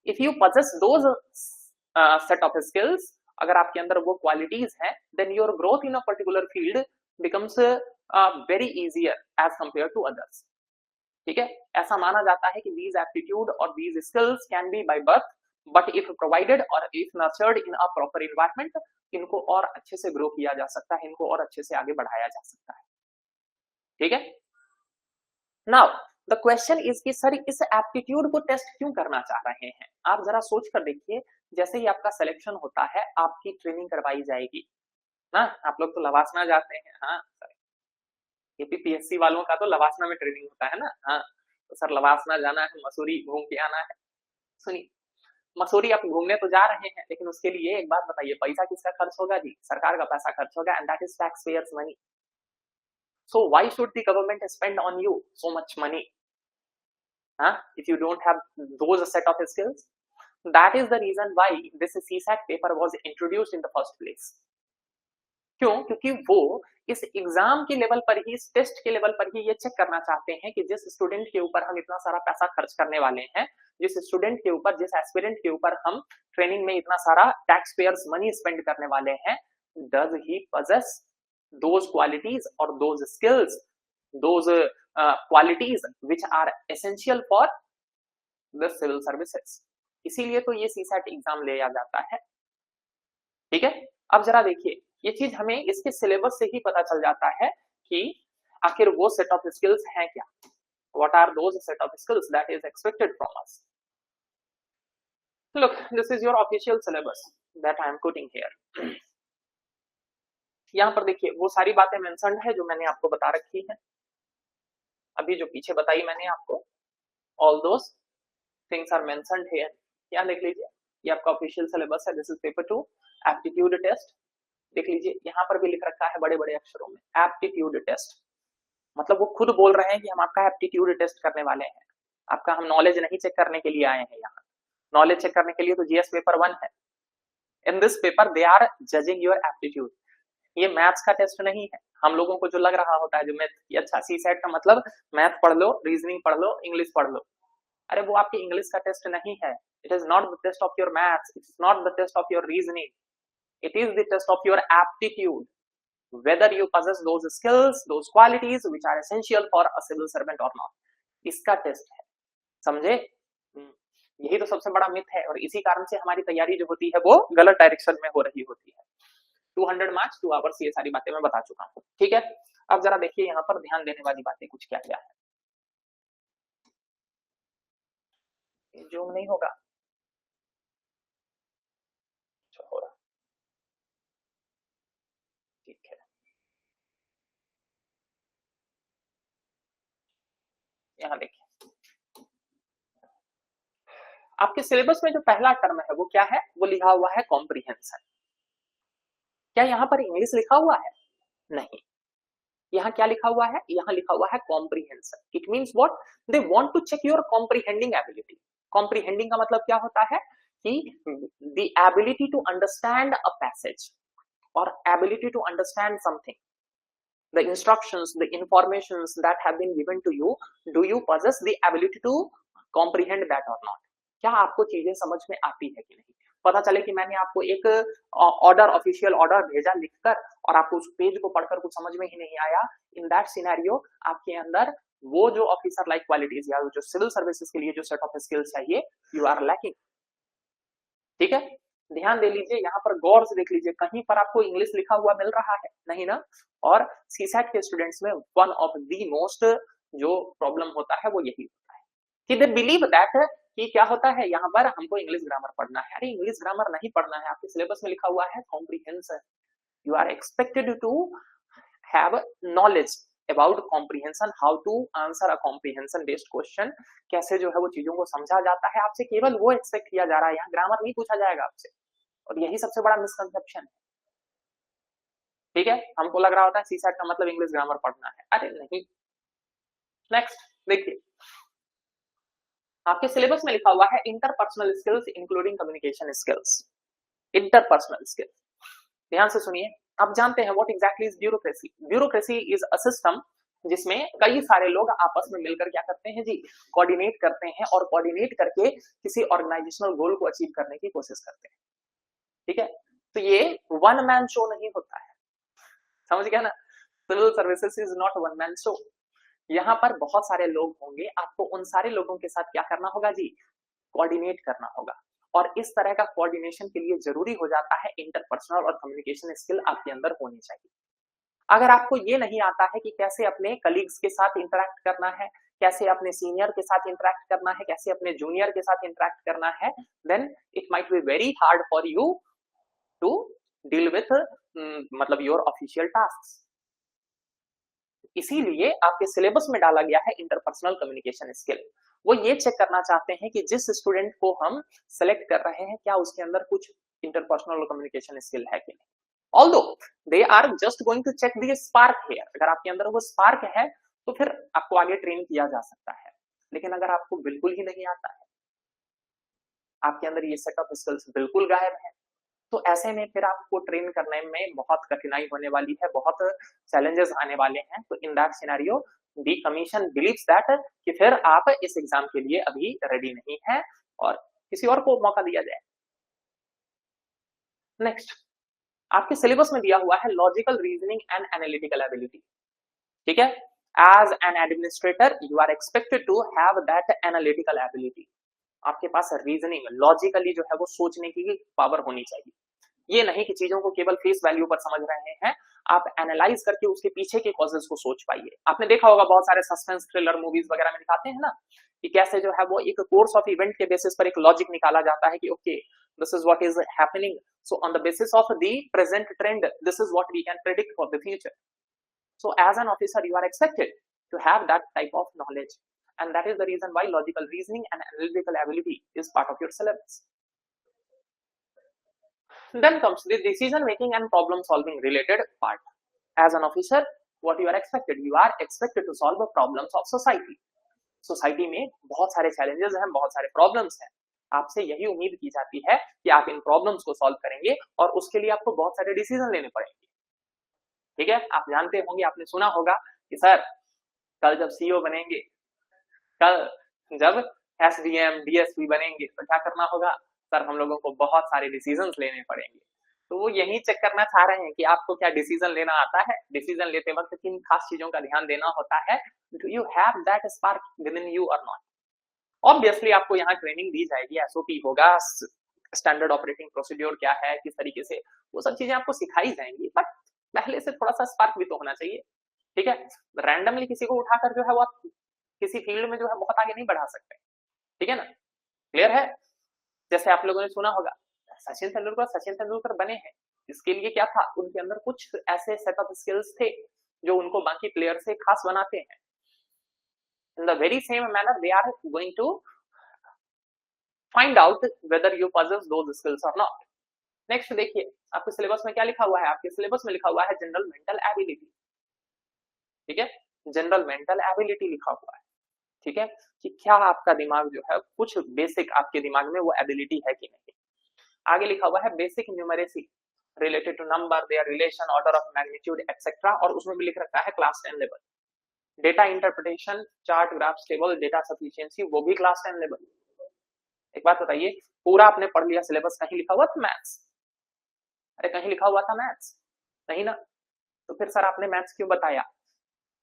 If you possess those set of skills, अगर आपके अंदर वो क्वालिटीज हैं, then your growth in a particular field becomes very easier as compare to others. ठीक है, ऐसा माना जाता है कि these aptitude और these skills can be by birth, but if provided or if nurtured in a proper environment, इनको और अच्छे से ग्रो किया जा सकता है, इनको और अच्छे से आगे बढ़ाया जा सकता है। ठीक है, नाउ द क्वेश्चन इज कि सर इस एप्टीट्यूड को टेस्ट क्यों करना चाह रहे हैं? आप जरा सोच कर देखिए, जैसे ही आपका सिलेक्शन होता है आपकी ट्रेनिंग करवाई जाएगी ना, आप लोग तो लवासना जाते हैं, हाँ एपीपीएससी वालों का तो लवासना में ट्रेनिंग होता है ना, हाँ तो सर लवासना जाना है, मसूरी घूम के आना है। सुनिए, मसूरी आप घूमने तो जा रहे हैं, लेकिन उसके लिए एक बात बताइए, पैसा किसका खर्च होगा जी? सरकार का पैसा खर्च होगा, and that is tax payers money. So why should the government spend on you so much money, if you don't have those set of skills? That is the reason why this CSAT paper was introduced in the first place. क्यों? क्योंकि वो इस एग्जाम के लेवल पर ही, इस टेस्ट के लेवल पर ही ये चेक करना चाहते हैं कि जिस स्टूडेंट के ऊपर हम इतना सारा पैसा खर्च करने वाले हैं, जिस स्टूडेंट के ऊपर, जिस एस्पिरेंट के ऊपर हम ट्रेनिंग में इतना सारा टैक्स पेयर्स मनी स्पेंड करने वाले हैं, does he possess those qualities or those skills, those qualities which are essential for the civil services। इसीलिए तो ये सीसैट एग्जाम लिया जाता है। ठीक है, अब जरा देखिए, ये चीज हमें इसके सिलेबस से ही पता चल जाता है कि आखिर वो सेट ऑफ स्किल्स हैं क्या, what are those set of skills that is expected from us। Look, this is your official syllabus that I am quoting here। यहाँ पर देखिए वो सारी बातें मेंशन्ड है जो मैंने आपको बता रखी है, अभी जो पीछे बताई मैंने आपको, all those things are mentioned here। यहाँ देख लीजिए, ये आपका ऑफिशियल सिलेबस है, this is paper 2 aptitude test. देख लीजिए यहाँ पर भी लिख रखा है बड़े बड़े अक्षरों में एप्टीट्यूड टेस्ट, मतलब वो खुद बोल रहे हैं कि हम आपका एप्टीट्यूड टेस्ट करने वाले हैं, आपका हम नॉलेज नहीं चेक करने के लिए आए हैं यहाँ। नॉलेज चेक करने के लिए तो जीएस पेपर 1 है। In this paper they are judging your aptitude. ये मैथ्स का टेस्ट नहीं है। हम लोगों को जो लग रहा होता है जो मैथ, अच्छा सीसैट का मतलब मैथ पढ़ लो, रीजनिंग पढ़ लो, इंग्लिश पढ़ लो, अरे वो आपके इंग्लिश का टेस्ट नहीं है। It is not the test of your maths, it is not the test of your reasoning, it is the test of your aptitude, whether you possess those skills, those qualities which are essential for a civil servant or not। इसका टेस्ट है, समझे? यही तो सबसे बड़ा मिथ है, और इसी कारण से हमारी तैयारी जो होती है वो गलत डायरेक्शन में हो रही होती है। 200 मार्क्स 2 आवर्स, ये सारी बातें मैं बता चुका हूँ। ठीक है, अब जरा देखिए यहाँ पर ध्यान देने वाली बातें कुछ क्या क्या है। जूम नहीं होगा, हो रहा, ठीक है। यहाँ देखिए आपके सिलेबस में जो पहला टर्म है वो क्या है? वो लिखा हुआ है कॉम्प्रिहेंशन। क्या यहाँ पर इंग्लिश लिखा हुआ है? नहीं, यहाँ क्या लिखा हुआ है? यहाँ लिखा हुआ है comprehension. It means what? They want to check your comprehending ability. Comprehending का मतलब क्या होता है कि the ability to understand a passage और ability to understand something, the instructions, the informations that have been given to you, do you possess the ability to comprehend that or not? क्या आपको चीजें समझ में आती है कि नहीं? पता चले कि मैंने आपको एक ऑर्डर, ऑफिशियल ऑर्डर भेजा लिखकर, और आपको उस पेज को पढ़कर कुछ समझ में ही नहीं आया, इन दैट सिनेरियो आपके अंदर वो जो ऑफिसर लाइक क्वालिटीज या जो सिविल सर्विसेज के लिए जो सेट ऑफ स्किल्स चाहिए, यू आर लैकिंग। ठीक है, ध्यान दे लीजिए, यहाँ पर गौर से देख लीजिए, कहीं पर आपको इंग्लिश लिखा हुआ मिल रहा है? नहीं ना। और सीसैट के स्टूडेंट्स में वन ऑफ द मोस्ट जो प्रॉब्लम होता है वो यही होता है कि दे बिलीव दैट कि क्या होता है, यहाँ पर हमको इंग्लिश ग्रामर पढ़ना है। अरे इंग्लिश ग्रामर नहीं पढ़ना है, आपके सिलेबस में लिखा हुआ है comprehension. You are expected to have knowledge about comprehension, how to answer a comprehension based question, कैसे जो है वो चीजों को समझा जाता है। आपसे केवल वो एक्सपेक्ट किया जा रहा है, यहाँ ग्रामर नहीं पूछा जाएगा आपसे, और यही सबसे बड़ा मिसकंसेप्शन है। ठीक है, हमको लग रहा होता है सीसैट का मतलब इंग्लिश ग्रामर पढ़ना है, अरे नहीं। नेक्स्ट देखिए, आपके सिलेबस में लिखा हुआ है interpersonal skills including communication skills. Interpersonal skills, ध्यान से सुनिए। आप जानते हैं what exactly is bureaucracy? Bureaucracy is a system जिसमें कई सारे लोग आपस में मिलकर क्या करते हैं जी, कोऑर्डिनेट करते हैं, और कोऑर्डिनेट करके किसी ऑर्गेनाइजेशनल गोल को अचीव करने की कोशिश करते हैं। ठीक है, तो ये वन मैन शो नहीं होता है, समझ गया ना। Civil services is not one man show. यहाँ पर बहुत सारे लोग होंगे, आपको उन सारे लोगों के साथ क्या करना होगा जी, कोऑर्डिनेट करना होगा। और इस तरह का कोऑर्डिनेशन के लिए जरूरी हो जाता है इंटरपर्सनल और कम्युनिकेशन स्किल आपके अंदर होनी चाहिए। अगर आपको ये नहीं आता है कि कैसे अपने कलीग्स के साथ इंटरेक्ट करना है, कैसे अपने सीनियर के साथ इंटरेक्ट करना है, कैसे अपने जूनियर के साथ इंटरेक्ट करना है, then it might be very hard for you to deal with मतलब योर ऑफिशियल टास्क। इसीलिए आपके सिलेबस में डाला गया है इंटरपर्सनल कम्युनिकेशन स्किल। वो ये चेक करना चाहते हैं कि जिस स्टूडेंट को हम सेलेक्ट कर रहे हैं क्या उसके अंदर कुछ इंटरपर्सनल कम्युनिकेशन स्किल है कि नहीं। Although they are just going to check the spark here, अगर आपके अंदर वो स्पार्क है तो फिर आपको आगे ट्रेन किया जा सकता है। लेकिन अगर आपको बिल्कुल ही नहीं आता है, आपके अंदर ये सेट ऑफ स्किल्स बिल्कुल गायब है, तो ऐसे में फिर आपको ट्रेन करने में बहुत कठिनाई होने वाली है, बहुत चैलेंजेस आने वाले हैं। तो in that scenario the commission believes that कि फिर आप इस एग्जाम के लिए अभी रेडी नहीं है और किसी और को मौका दिया जाए। नेक्स्ट, आपके सिलेबस में दिया हुआ है logical reasoning and analytical ability. ठीक है, as an administrator you are expected to have that analytical ability. आपके पास रीजनिंग, लॉजिकली जो है वो सोचने की पावर होनी चाहिए। ये नहीं कि चीजों को केवल फेस वैल्यू पर समझ रहे हैं, आप एनालाइज करके उसके पीछे के कॉजेस को सोच पाइए। आपने देखा होगा बहुत सारे सस्पेंस थ्रिलर मूवीज वगैरह में दिखाते हैं ना कि कैसे जो है वो एक कोर्स ऑफ इवेंट के बेसिस पर एक लॉजिक निकाला जाता है कि okay this is what is happening, so on the basis of the present trend this is what we can predict for the future. So as an officer, you are expected to have that type of knowledge, and that is the reason why logical reasoning and analytical ability is part of your syllabus. Then comes the decision making and problem solving related part. As an officer, what you are expected? You are expected to solve the problems of society. Society में बहुत सारे चैलेंजेस हैं, बहुत सारे प्रॉब्लम्स हैं। आपसे यही उम्मीद की जाती है कि आप इन प्रॉब्लम्स को सॉल्व करेंगे और उसके लिए आपको बहुत सारे डिसीजन लेने पड़ेंगे। ठीक है, आप जानते होंगे, आपने सुना होगा कि सर कल जब सीईओ बनेंगे, कल जब एसडीएम डीएसपी बनेंगे तो क्या करना होगा सर, हम लोगों को बहुत सारे डिसीजंस लेने पड़ेंगे। तो वो यही चेक करना चाह रहे हैं कि आपको क्या डिसीजन लेना आता है, डिसीजन लेते वक्त किन खास चीजों का ध्यान देना होता है, do you have that spark with in you और नॉट। ऑब्वियसली आपको यहाँ ट्रेनिंग दी जाएगी, एसओपी होगा, स्टैंडर्ड ऑपरेटिंग प्रोसीड्योर क्या है, किस तरीके से, वो सब चीजें आपको सिखाई जाएंगी, बट पहले से थोड़ा सा स्पार्क भी तो होना चाहिए। ठीक है, रैंडमली किसी को उठाकर जो है वो आप किसी फील्ड में जो है बहुत आगे नहीं बढ़ा सकते। ठीक है ना, क्लियर है। जैसे आप लोगों ने सुना होगा सचिन तेंदुलकर बने हैं, इसके लिए क्या था, उनके अंदर कुछ ऐसे सेट ऑफ स्किल्स थे जो उनको बाकी प्लेयर से खास बनाते हैं। In the very same manner they are going to find out whether you possess those skills or not. Next देखिए, आपके सिलेबस में क्या लिखा हुआ है, आपके सिलेबस में लिखा हुआ है जनरल मेंटल एबिलिटी। ठीक है, जनरल मेंटल एबिलिटी लिखा हुआ है। ठीक है, कि क्या आपका दिमाग जो है कुछ बेसिक आपके दिमाग में वो एबिलिटी है कि नहीं। आगे लिखा हुआ है basic numeracy related to number, their relation, order of magnitude etcetera, और उसमें भी लिख रखा है class 10 level. Data interpretation, chart, graphs, table, data sufficiency, वो भी क्लास 10 लेवल। एक बात बताइए, पूरा आपने पढ़ लिया सिलेबस, कहीं लिखा हुआ था मैथ्स? अरे कहीं लिखा हुआ था मैथ्स? नहीं ना, तो फिर सर आपने मैथ्स क्यों बताया?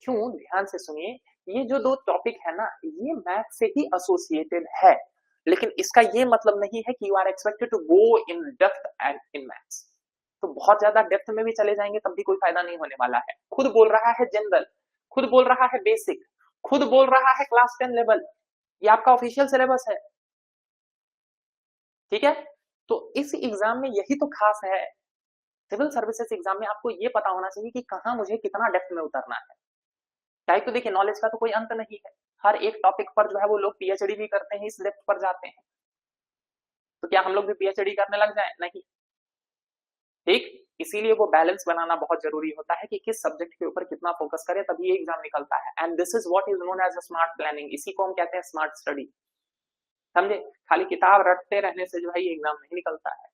क्यों, ध्यान से सुनिए, ये जो दो टॉपिक है ना, ये मैथ्स से ही एसोसिएटेड है, लेकिन इसका ये मतलब नहीं है कि you are expected to go in depth and in maths. तो बहुत ज्यादा डेप्थ में भी चले जाएंगे तब भी कोई फायदा नहीं होने वाला है। खुद बोल रहा है जनरल, खुद बोल रहा है बेसिक, खुद बोल रहा है क्लास 10 लेवल, ये आपका ऑफिशियल सिलेबस है। ठीक है, तो इस एग्जाम में यही तो खास है। सिविल सर्विसेज एग्जाम में आपको ये पता होना चाहिए कि कहाँ मुझे कितना डेप्थ में उतरना है। टाइप तो देखिए, नॉलेज का तो कोई अंत नहीं है, हर एक टॉपिक पर जो है वो लोग पीएचडी भी करते हैं, इस डेप्थ पर जाते हैं। तो क्या हम लोग भी पीएचडी करने लग जाए? नहीं। ठीक, इसीलिए वो बैलेंस बनाना बहुत जरूरी होता है कि किस सब्जेक्ट के ऊपर कितना फोकस करें, तभी एग्जाम निकलता है। And this is what is known as smart planning, इसी को हम कहते हैं स्मार्ट स्टडी। समझे, खाली किताब रटते रहने से जो है ये एग्जाम नहीं निकलता है।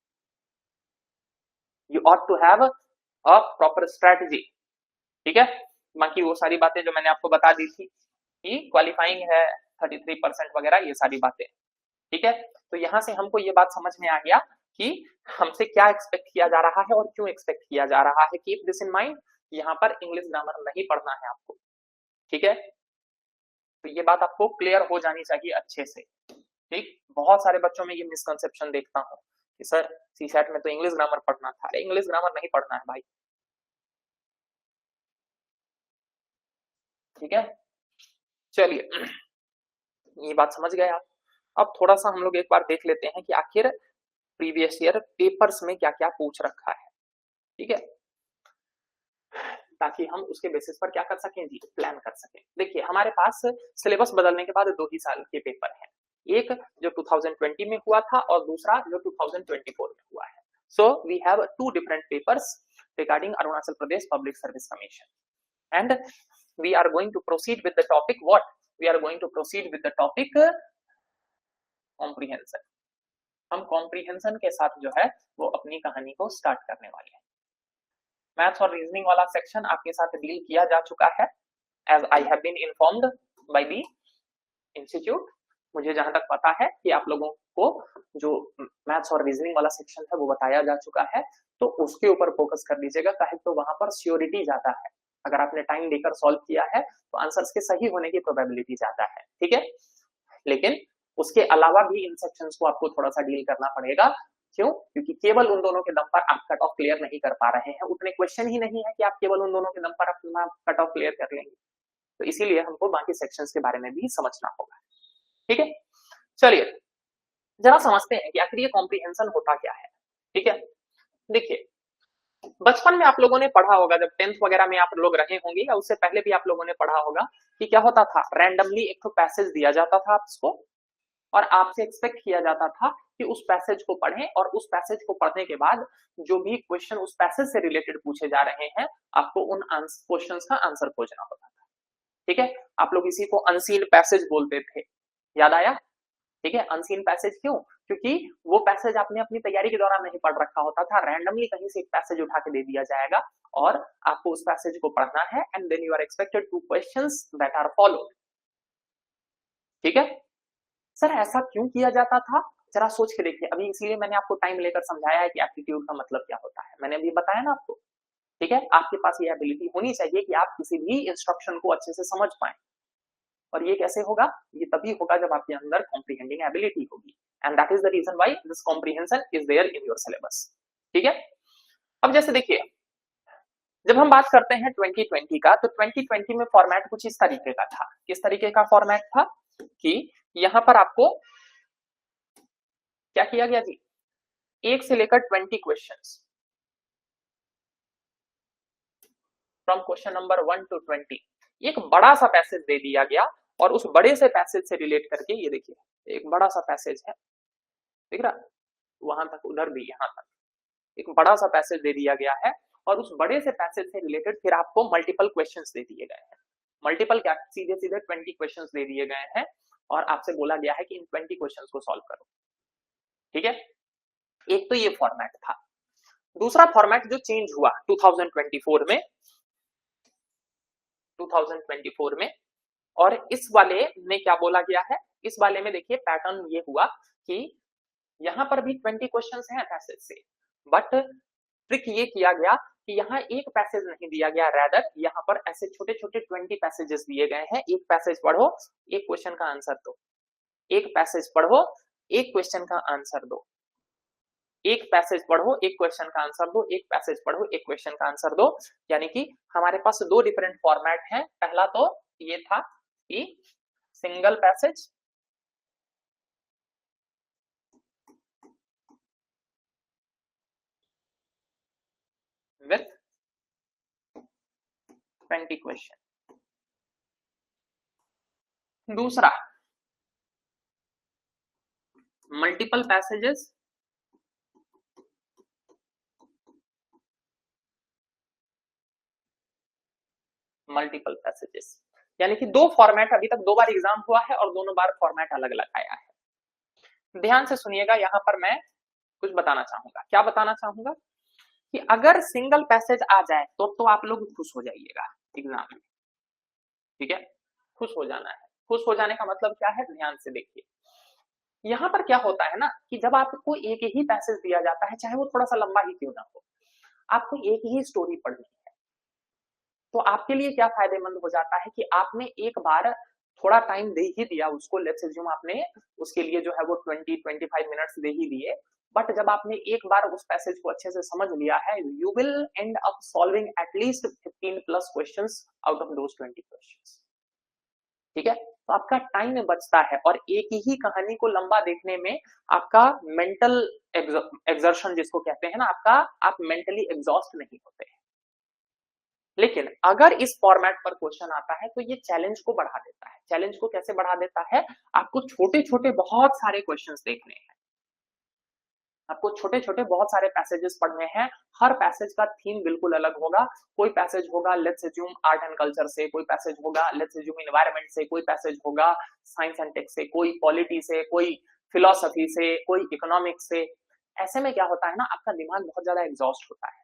You ought to have a proper strategy. ठीक है, बाकी वो सारी बातें जो मैंने आपको बता दी थी कि क्वालिफाइंग है 33% वगैरह, ये सारी बातें। ठीक है, तो यहां से हमको ये बात समझ में आ गया कि हमसे क्या एक्सपेक्ट किया जा रहा है और क्यों एक्सपेक्ट किया जा रहा है। कीप दिस इन माइंड, यहाँ पर इंग्लिश ग्रामर नहीं पढ़ना है आपको, ठीक है। तो ये बात आपको क्लियर हो जानी चाहिए अच्छे से, ठीक। बहुत सारे बच्चों में ये मिसकंसेप्शन देखता हूँ कि सर सीसैट में तो इंग्लिश ग्रामर पढ़ना था। अरे इंग्लिश ग्रामर नहीं पढ़ना है भाई, ठीक है। चलिए ये बात समझ गए आप। अब थोड़ा सा हम लोग एक बार देख लेते हैं कि आखिर प्रीवियस ईयर पेपर्स में क्या क्या पूछ रखा है, ठीक है, ताकि हम उसके बेसिस पर क्या कर सकें जी, प्लान कर सकें। देखिए हमारे पास सिलेबस बदलने के बाद 2 ही साल के पेपर हैं, एक जो 2020 में हुआ था और दूसरा जो 2024 में हुआ है। So we have 2 different papers regarding Arunachal Pradesh public service commission and we are going to proceed with the topic what, we are going to proceed with the topic comprehension. हम कॉम्प्रिहेंशन के साथ जो है वो अपनी कहानी को स्टार्ट करने वाले हैं। मैथ्स और रीजनिंग वाला सेक्शन आपके साथ डील किया जा चुका है, as I have been informed by the institute. मुझे जहां तक पता है कि आप लोगों को जो मैथ्स और रीजनिंग वाला सेक्शन है वो बताया जा चुका है, तो उसके ऊपर फोकस कर लीजिएगा, काहे तो वहां पर श्योरिटी ज्यादा है। अगर आपने टाइम लेकर सॉल्व किया है तो आंसर्स के सही होने की प्रोबेबिलिटी ज्यादा है, ठीक है। लेकिन उसके अलावा भी इन सेक्शंस को आपको थोड़ा सा डील करना पड़ेगा। क्यों? क्योंकि केवल उन दोनों के दम पर आप कट ऑफ क्लियर नहीं कर पा रहे हैं, उतने क्वेश्चन ही नहीं है कि आप केवल उन दोनों के दम पर अपना कट ऑफ क्लियर कर लेंगे। तो इसीलिए हमको बाकी सेक्शंस के बारे में भी समझना होगा, ठीक है। चलिए जरा समझते हैं कि आखिर ये कॉम्प्रिहेंशन होता क्या है, ठीक है। देखिए बचपन में आप लोगों ने पढ़ा होगा, जब 10th वगैरह में आप लोग रहे होंगे या उससे पहले भी आप लोगों ने पढ़ा होगा कि क्या होता था, रैंडमली एक तो पैसेज दिया जाता था आपको और आपसे एक्सपेक्ट किया जाता था कि उस पैसेज को पढ़ें और उस पैसेज को पढ़ने के बाद जो भी क्वेश्चन उस पैसेज से रिलेटेड पूछे जा रहे हैं आपको उन क्वेश्चंस का आंसर खोजना होता था, ठीक है। आप लोग इसी को अनसीन पैसेज बोलते थे, याद आया, ठीक है। अनसीन पैसेज क्यों? क्योंकि वो पैसेज आपने अपनी तैयारी के दौरान नहीं पढ़ रखा होता था, रैंडमली कहीं से एक पैसेज उठा के दे दिया जाएगा और आपको उस पैसेज को पढ़ना है and then you are expected to questions that are followed, ठीक है। सर ऐसा क्यों किया जाता था, जरा सोच के देखिए। अभी इसीलिए मैंने आपको टाइम लेकर समझाया है कि एप्टीट्यूड का मतलब क्या होता है, मैंने अभी बताया ना आपको, ठीक है। आपके पास ये एबिलिटी होनी चाहिए कि आप किसी भी इंस्ट्रक्शन को अच्छे से समझ पाए, और ये कैसे होगा, ये तभी होगा जब आपके अंदर कॉम्प्रिहेंडिंग एबिलिटी होगी, and that is the reason why this comprehension is there in your syllabus, ठीक है। अब जैसे देखिए जब हम बात करते हैं 2020 का, तो 2020 में फॉर्मेट कुछ इस तरीके का था। किस तरीके का फॉर्मेट था कि यहां पर आपको क्या किया गया जी, 1 से लेकर 20 questions from question number 1 to 20 एक बड़ा सा पैसेज दे दिया गया और उस बड़े से पैसेज से रिलेट करके ये देखिए एक बड़ा सा पैसेज है, दिख रहा, वहां तक, उधर भी, यहां तक एक बड़ा सा पैसेज दे दिया गया है और उस बड़े से पैसेज से रिलेटेड फिर आपको मल्टीपल क्वेश्चंस दे दिए गए हैं। मल्टीपल क्या, सीधे सीधे 20 क्वेश्चंस दे दिए गए हैं और आपसे बोला गया है कि इन 20 क्वेश्चंस को सॉल्व करो, ठीक है। एक तो ये फॉर्मेट था। दूसरा फॉर्मेट जो चेंज हुआ 2024 में और इस वाले में क्या बोला गया है, इस वाले में देखिए पैटर्न ये हुआ कि यहां पर भी 20 क्वेश्चंस हैं पैसेज से, बट ट्रिक ये किया गया कि यहाँ एक पैसेज नहीं दिया गया, रैदर यहाँ पर ऐसे छोटे छोटे 20 पैसेजेस दिए गए हैं। एक पैसेज पढ़ो, एक क्वेश्चन का आंसर दो, एक पैसेज पढ़ो, एक क्वेश्चन का आंसर दो, एक पैसेज पढ़ो, एक क्वेश्चन का आंसर दो, एक पैसेज पढ़ो, एक क्वेश्चन का आंसर दो। यानी कि हमारे पास 2 डिफरेंट फॉर्मेट हैं। पहला तो ये था कि सिंगल पैसेज विथ 20 क्वेश्चन, दूसरा मल्टीपल पैसेजेस मल्टीपल पैसेजेस, यानी कि 2 फॉर्मेट, अभी तक 2 बार एग्जाम हुआ है और दोनों बार फॉर्मेट अलग अलग आया है। ध्यान से सुनिएगा, यहां पर मैं कुछ बताना चाहूंगा। क्या बताना चाहूंगा कि अगर सिंगल पैसेज आ जाए तो आप लोग खुश हो जाइएगा एग्जाम में, ठीक है। खुश हो जाना है। खुश हो जाने का मतलब क्या है, ध्यान से देखिए। यहां पर क्या होता है ना कि जब आपको एक ही पैसेज दिया जाता है, चाहे वो थोड़ा सा लंबा ही क्यों ना हो, आपको एक ही स्टोरी पढ़नी है, तो आपके लिए क्या फायदेमंद हो जाता है कि आपने एक बार थोड़ा टाइम दे ही दिया उसको, लेट्स अज्यूम आपने उसके लिए जो है वो 20-25 मिनट्स दे ही दिए, बट जब आपने एक बार उस पैसेज को अच्छे से समझ लिया है, you will and up solving at least 15 plus questions out of those 20 questions. ठीक है, तो आपका टाइम बचता है और एक ही कहानी को लंबा देखने में आपका मेंटल एक्सर्शन जिसको कहते हैं ना, आपका आप मेंटली एग्जॉस्ट नहीं होते हैं। लेकिन अगर इस फॉर्मेट पर क्वेश्चन आता है तो ये चैलेंज को बढ़ा देता है। चैलेंज को कैसे बढ़ा देता है? आपको छोटे छोटे बहुत सारे क्वेश्चंस देखने हैं, आपको छोटे छोटे बहुत सारे पैसेजेस पढ़ने हैं, हर पैसेज का थीम बिल्कुल अलग होगा। कोई पैसेज होगा let's assume art and culture से, कोई पैसेज होगा लेट्स अज्यूम एनवायरनमेंट से, कोई पैसेज होगा साइंस एंड टेक से, कोई पॉलिटी से, कोई फिलोसफी से, कोई इकोनॉमिक्स से। ऐसे में क्या होता है ना, आपका दिमाग बहुत ज्यादा एग्जॉस्ट होता है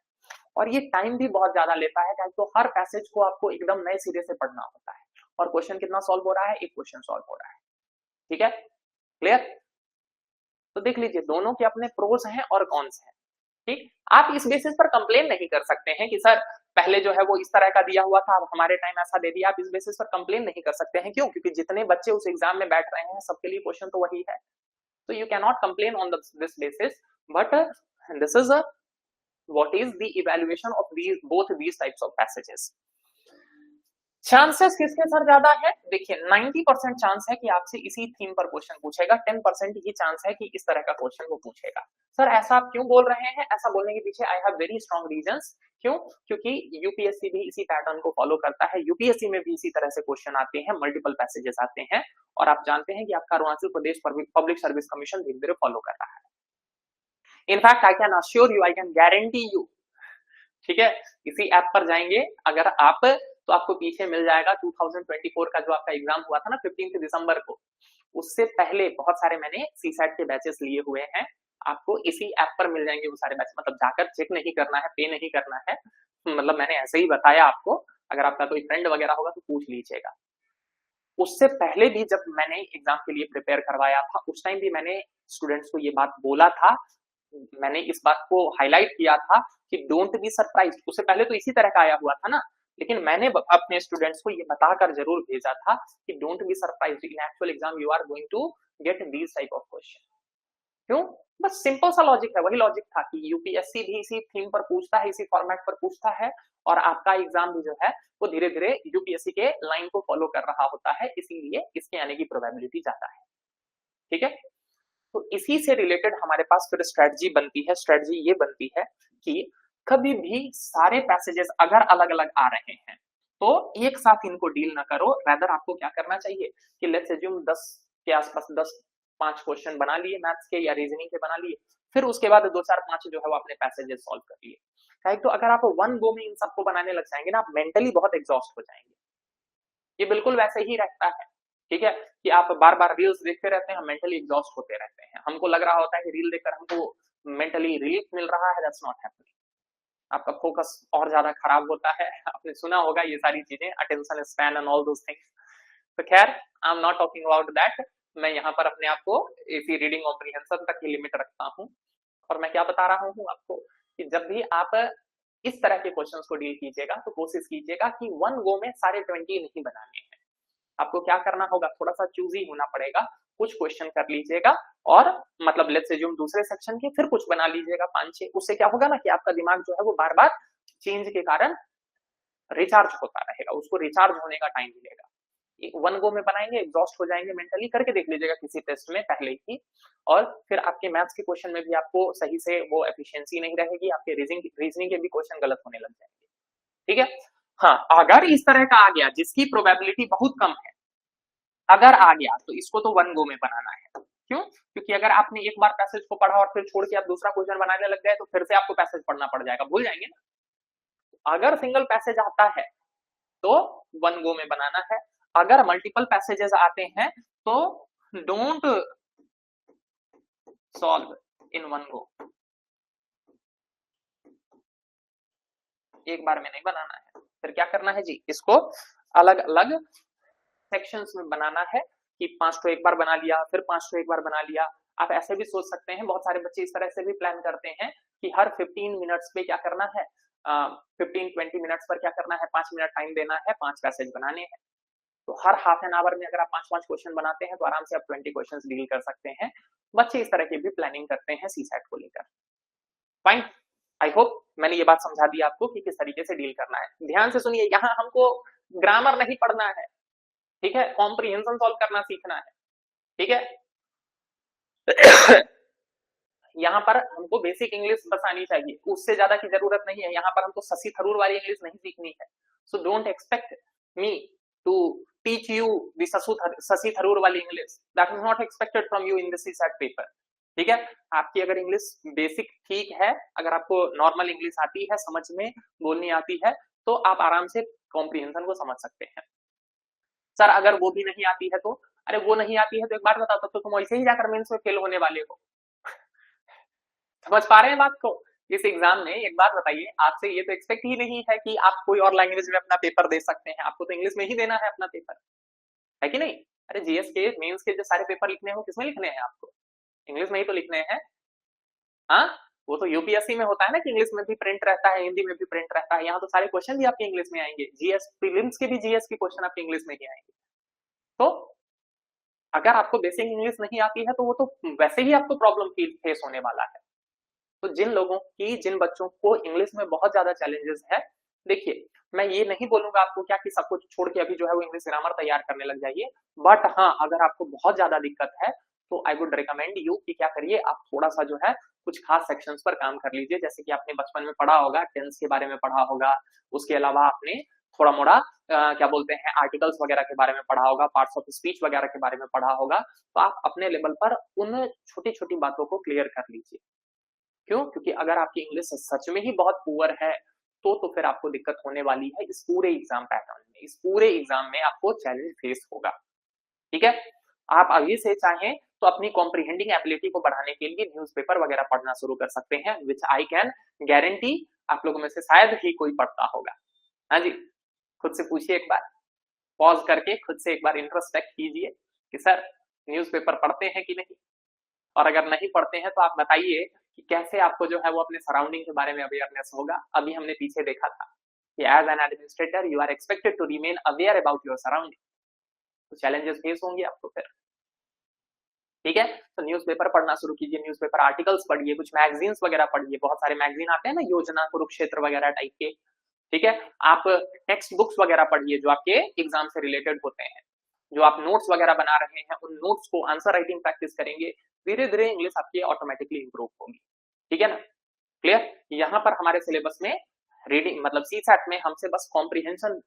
और ये टाइम भी बहुत ज्यादा लेता है, तो हर पैसेज को आपको एकदम नए सिरे से पढ़ना होता है। और क्वेश्चन कितना सॉल्व हो रहा है? एक क्वेश्चन सॉल्व हो रहा है। ठीक है, क्लियर? तो देख लीजिए दोनों के अपने प्रोज हैं और कॉन्स हैं। ठीक, आप इस बेसिस पर कंप्लेन नहीं कर सकते हैं कि सर पहले जो है वो इस तरह का दिया हुआ था, अब हमारे टाइम ऐसा दे दिया। आप इस बेसिस पर कंप्लेन नहीं कर सकते हैं। क्यों? क्योंकि जितने बच्चे उस एग्जाम में बैठ रहे हैं सबके लिए क्वेश्चन तो वही है। तो you can not complain on this basis, but this is what is the evaluation of both these types of passages. Chances किसके सर ज्यादा है? देखिए 90% चांस है कि आपसे इसी थीम पर क्वेश्चन पूछेगा, 10% ही चांस है कि इस तरह का क्वेश्चन वो पूछेगा। सर ऐसा आप क्यों बोल रहे हैं? ऐसा बोलने के पीछे I have very strong reasons. क्यों? क्योंकि यूपीएससी भी इसी पैटर्न को फॉलो करता है, यूपीएससी में भी इसी तरह से क्वेश्चन आते हैं, मल्टीपल पैसेजेस आते हैं, और आप जानते हैं कि आपका Arunachal Pradesh public service commission धीरे धीरे फॉलो कर रहा है। In fact I can assure you, I can guarantee you, ठीक है, इसी ऐप पर जाएंगे अगर आप तो आपको पीछे मिल जाएगा 2024 का जो आपका एग्जाम हुआ था ना 15 दिसंबर को, उससे पहले बहुत सारे मैंने सीसैट के बैचेस लिए हुए हैं, आपको इसी ऐप पर मिल जाएंगे वो सारे बैच। मतलब जाकर चेक नहीं करना है, पे नहीं करना है, मतलब मैंने ऐसे ही बताया आपको, अगर आपका कोई फ्रेंड वगैरह होगा तो पूछ लीजिएगा। उससे पहले भी जब मैंने एग्जाम के लिए प्रिपेयर करवाया था उस टाइम भी मैंने स्टूडेंट्स को ये बात बोला था, मैंने इस बात को हाईलाइट किया था कि डोंट बी सरप्राइज्ड। उससे पहले तो इसी तरह का आया हुआ था ना, लेकिन मैंने अपने स्टूडेंट्स को ये बताकर जरूर भेजा था कि don't be surprised, in actual exam you are going to get these type of question. क्यों? बस सिंपल सा लॉजिक है, वही लॉजिक था कि यूपीएससी भी इसी थीम पर पूछता है, इसी फॉर्मेट पर पूछता है, और आपका एग्जाम भी जो है वो धीरे धीरे यूपीएससी के लाइन को फॉलो कर रहा होता है, इसीलिए इसके आने की प्रोबेबिलिटी ज्यादा है। ठीक है, तो इसी से रिलेटेड हमारे पास फिर स्ट्रेटजी बनती है। स्ट्रेटजी ये बनती है कि कभी भी सारे पैसेजेस अगर अलग अलग आ रहे हैं तो एक साथ इनको डील ना करो, रादर आपको क्या करना चाहिए कि लेट्स अज्यूम 10 के आसपास 5 क्वेश्चन बना लिए मैथ्स के या रीजनिंग के बना लिए, फिर उसके बाद 2-4-5 जो है वो अपने पैसेजेस सॉल्व कर लिए। तो अगर आप वन गो में इन सबको बनाने लग जाएंगे ना, आप मेंटली बहुत एग्जॉस्ट हो जाएंगे। ये बिल्कुल वैसे ही रहता है, ठीक है, कि आप बार बार रील्स देखते रहते हैं, हम मेंटली एग्जॉस्ट होते रहते हैं, हमको लग रहा होता है कि रील देखकर हमको मेंटली रिलीफ मिल रहा है, दैट्स नॉट हैपनिंग। आपका फोकस और ज्यादा खराब होता है। आपने सुना होगा ये सारी चीजें, attention span and all those things. तो खैर I am not talking about that, मैं यहाँ पर अपने आप को इसी रीडिंग कॉम्प्रिहेंशन तक ही लिमिट रखता हूँ। और मैं क्या बता रहा हूँ आपको कि जब भी आप इस तरह के क्वेश्चंस को डील कीजिएगा तो कोशिश कीजिएगा कि वन गो में सारे 20 नहीं बनाने हैं। आपको क्या करना होगा, थोड़ा सा चूजी होना पड़ेगा, कुछ क्वेश्चन कर लीजिएगा और मतलब लेट्स अज्यूम दूसरे सेक्शन के फिर कुछ बना लीजिएगा 5-6। उससे क्या होगा ना कि आपका दिमाग जो है वो बार बार चेंज के कारण रिचार्ज होता रहेगा, उसको रिचार्ज होने का टाइम मिलेगा। वन गो में बनाएंगे, एग्जॉस्ट हो जाएंगे मेंटली, करके देख लीजिएगा किसी टेस्ट में पहले ही, और फिर आपके मैथ्स के क्वेश्चन में भी आपको सही से वो एफिशिएंसी नहीं रहेगी, आपके रीजनिंग के भी क्वेश्चन गलत होने लग जाएंगे। ठीक है, हाँ, अगर इस तरह का आ गया जिसकी प्रोबेबिलिटी बहुत कम है, अगर आ गया तो इसको तो वन गो में बनाना है। क्यों? क्योंकि अगर आपने एक बार पैसेज को पढ़ा और फिर छोड़ के आप दूसरा क्वेश्चन बनाने लग गए तो फिर से आपको पैसेज पढ़ना पड़ जाएगा, भूल जाएंगे ना। अगर सिंगल पैसेज आता है तो वन गो में बनाना है, अगर मल्टीपल पैसेजेस आते हैं तो don't solve in one go, एक बार में नहीं बनाना है। फिर क्या करना है जी, इसको अलग अलग सेक्शंस में बनाना है कि 5 तो एक बार बना लिया, फिर 5 तो एक बार बना लिया। आप ऐसे भी सोच सकते हैं, बहुत सारे बच्चे इस तरह से भी प्लान करते हैं कि हर 15 मिनट्स पे क्या करना है, 15-20 मिनट्स पर क्या करना है, 5 मिनट टाइम देना है, 5 पैसेज बनाने हैं। तो हर हाफ एन आवर में अगर आप 5-5 क्वेश्चन बनाते हैं तो आराम से आप 20 क्वेश्चंस डील कर सकते हैं। बच्चे इस तरह की भी प्लानिंग करते हैं सीसैट को लेकर। फाइन, आई होप मैंने ये बात समझा दी आपको कि किस तरीके से डील करना है। ध्यान से सुनिए, यहाँ हमको ग्रामर नहीं पढ़ना है, ठीक है, कॉम्प्रिहेंशन सॉल्व करना सीखना है, ठीक है। यहाँ पर हमको बेसिक इंग्लिश बस आनी चाहिए, उससे ज्यादा की जरूरत नहीं है। यहाँ पर हमको शशि थरूर वाली इंग्लिश नहीं सीखनी है। So don't expect me to teach you the Shashi Tharoor वाली English, that is not expected from you in this CSAT paper, ठीक है। आपकी अगर इंग्लिश बेसिक ठीक है, अगर आपको नॉर्मल इंग्लिश आती है, समझ में बोलनी आती है, तो आप आराम से कॉम्प्रिहेंशन को समझ सकते हैं। सर अगर वो भी नहीं आती है तो, अरे वो नहीं आती है तो एक बार बताओ, तो तुम वैसे ही जाकर मेंस में फेल होने वाले हो। समझ पा रहे हैं बात को? इस एग्जाम में एक बात बताइए, आपसे ये तो एक्सपेक्ट ही नहीं है कि आप कोई और लैंग्वेज में अपना पेपर दे सकते हैं, आपको तो इंग्लिश में ही देना है अपना पेपर, है कि नहीं? अरे जीएस के मेंस के जो सारे पेपर लिखने हो किसमें लिखने हैं आपको? इंग्लिश में ही तो लिखने हैं। हाँ, वो तो यूपीएससी में होता है ना कि इंग्लिश में भी प्रिंट रहता है, हिंदी में भी प्रिंट रहता है। यहाँ तो सारे क्वेश्चन भी आपके इंग्लिश में आएंगे, जीएस प्रीलिम्स के भी जीएस के क्वेश्चन आपके इंग्लिश में ही आएंगे। तो अगर आपको बेसिक इंग्लिश नहीं आती है तो वो तो वैसे ही आपको प्रॉब्लम फेस होने वाला है। तो जिन बच्चों को इंग्लिश में बहुत ज्यादा चैलेंजेस है, देखिए मैं ये नहीं बोलूंगा आपको क्या कि सब कुछ छोड़ के अभी जो है वो इंग्लिश ग्रामर तैयार करने लग जाइए, बट हाँ अगर आपको बहुत ज्यादा दिक्कत है तो आई वुड रिकमेंड यू कि क्या करिए, आप थोड़ा सा जो है कुछ खास सेक्शंस पर काम कर लीजिए। जैसे कि आपने बचपन में पढ़ा होगा, टेंस के बारे में पढ़ा होगा, उसके अलावा आपने थोड़ा मोड़ा क्या बोलते हैं आर्टिकल्स वगैरह के बारे में पढ़ा होगा, पार्ट्स ऑफ स्पीच वगैरह के बारे में पढ़ा होगा। तो आप अपने लेवल पर उन छोटी छोटी बातों को क्लियर कर लीजिए। क्यों? क्योंकि अगर आपकी इंग्लिश सच में ही बहुत पुअर है तो फिर आपको दिक्कत होने वाली है इस पूरे एग्जाम पैटर्न में, इस पूरे एग्जाम में आपको चैलेंज फेस होगा, ठीक है। आप अभी से चाहें तो अपनी कॉम्प्रिहेंडिंग एबिलिटी को बढ़ाने के लिए न्यूज़पेपर वगैरह पढ़ना शुरू कर सकते हैं, विच आई कैन गारंटी आप लोगों में से शायद ही कोई पढ़ता होगा। हाँ जी, खुद से पूछिए, एक बार पॉज करके खुद से एक बार इंट्रोस्पेक्ट कीजिए कि सर न्यूज़पेपर पढ़ते हैं कि नहीं, और अगर नहीं पढ़ते हैं तो आप बताइए कि कैसे आपको जो है वो अपने सराउंडिंग के बारे में अवेयरनेस होगा। अभी हमने पीछे देखा था कि as an administrator you are expected to remain aware about your surrounding, तो चैलेंजेस फेस होंगे आपको फिर, ठीक है। तो न्यूज़पेपर पढ़ना शुरू कीजिए, न्यूज़पेपर आर्टिकल्स पढ़िए, कुछ मैगजीन्स वगैरह पढ़िए, बहुत सारे मैगजीन आते हैं ना, योजना, कुरुक्षेत्र वगैरह टाइप के, ठीक है। आप टेक्स्ट बुक्स वगैरह पढ़िए जो आपके एग्जाम से रिलेटेड होते हैं, जो आप नोट्स वगैरह बना रहे हैं उन नोट्स को आंसर राइटिंग प्रैक्टिस करेंगे, धीरे धीरे इंग्लिश आपकी ऑटोमेटिकली इंप्रूव होगी, ठीक है ना। क्लियर? यहाँ पर हमारे सिलेबस में रीडिंग मतलब सीसैट में हमसे बस कॉम्प्रिहेंशन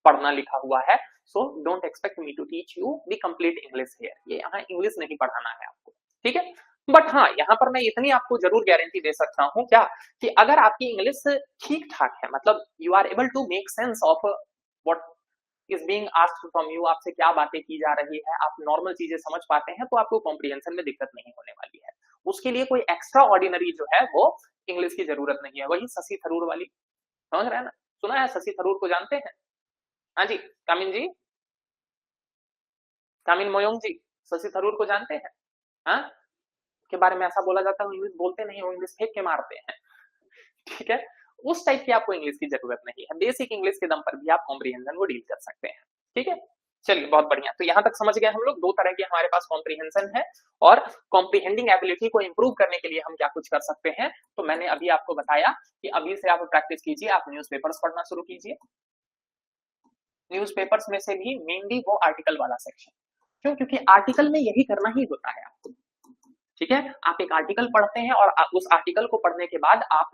पढ़ना लिखा हुआ है, so don't expect me to teach you the complete English here, ये यहाँ इंग्लिश नहीं पढ़ाना है आपको, ठीक है। बट हाँ यहाँ पर मैं इतनी आपको जरूर गारंटी दे सकता हूँ क्या कि अगर आपकी इंग्लिश ठीक ठाक है, मतलब you are able to make sense of what is being asked from you, आपसे क्या बातें की जा रही है, आप नॉर्मल चीजें समझ पाते हैं, तो आपको कॉम्प्रिहेंशन में दिक्कत नहीं होने वाली है। उसके लिए कोई एक्स्ट्रा ऑर्डिनरी जो है वो इंग्लिश की जरूरत नहीं है। वही शशि थरूर वाली, समझ रहे हैं ना, सुना है शशि थरूर को, जानते हैं? हाँ जी, कामिन जी, कामिन मोयोंग जी, शशि थरूर को जानते हैं? हाँ, के बारे में ऐसा बोला जाता है इंग्लिश बोलते नहीं, वो इंग्लिश फेंक के मारते हैं, ठीक है। उस टाइप की आपको इंग्लिश की जरूरत नहीं है, बेसिक इंग्लिश के दम पर भी आप कॉम्प्रिहेंशन को डील कर सकते हैं, ठीक है। चलिए बहुत बढ़िया, तो यहां तक समझ गए हम लोग, दो तरह के हमारे पास कॉम्प्रिहेंशन है, और कॉम्प्रिहेंडिंग एबिलिटी को इंप्रूव करने के लिए हम क्या कुछ कर सकते हैं, तो मैंने अभी आपको बताया कि अभी से आप प्रैक्टिस कीजिए, आप न्यूज़पेपर्स पढ़ना शुरू कीजिए। न्यूज़पेपर्स में से भी मेनली वो आर्टिकल वाला सेक्शन, क्यों? क्योंकि आर्टिकल में यही करना ही होता है आपको, ठीक है। आप एक आर्टिकल पढ़ते हैं और उस आर्टिकल को पढ़ने के बाद आप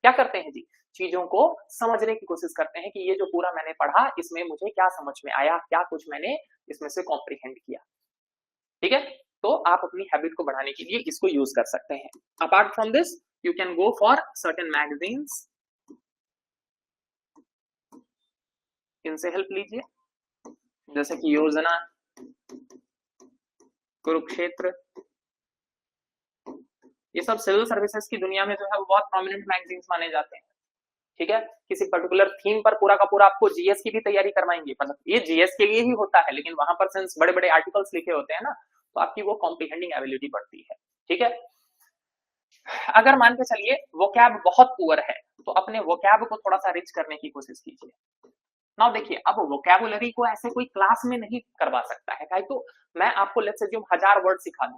क्या करते हैं जी, चीजों को समझने की कोशिश करते हैं कि ये जो पूरा मैंने पढ़ा इसमें मुझे क्या समझ में आया, क्या कुछ मैंने इसमें से कॉम्प्रिहेंड किया, ठीक है। तो आप अपनी हैबिट को बढ़ाने के लिए इसको यूज कर सकते हैं। Apart from this you can go for certain magazines, इनसे हेल्प लीजिए, जैसे कि योजना, कुरुक्षेत्र, ये सब सिविल सर्विसेज की दुनिया में जो है वो बहुत प्रोमिनेंट मैगजीन्स माने जाते हैं, ठीक है। किसी पर्टिकुलर थीम पर पूरा का पूरा आपको जीएस की भी तैयारी करवाएंगे, मतलब ये जीएस के लिए ही होता है, लेकिन वहां पर सिंस बड़े बड़े आर्टिकल्स लिखे होते हैं ना, तो आपकी वो कॉम्प्रिहेंडिंग एबिलिटी बढ़ती है, ठीक है। अगर मान के चलिए वो कैब बहुत पुअर है, तो अपने वोकैब को थोड़ा सा रिच करने की कोशिश कीजिए। नाउ देखिए, अब वोकैबुलरी को ऐसे कोई क्लास में नहीं करवा सकता है, तो मैं आपको लेट्स अज्यूम 1000 वर्ड सिखा दूं,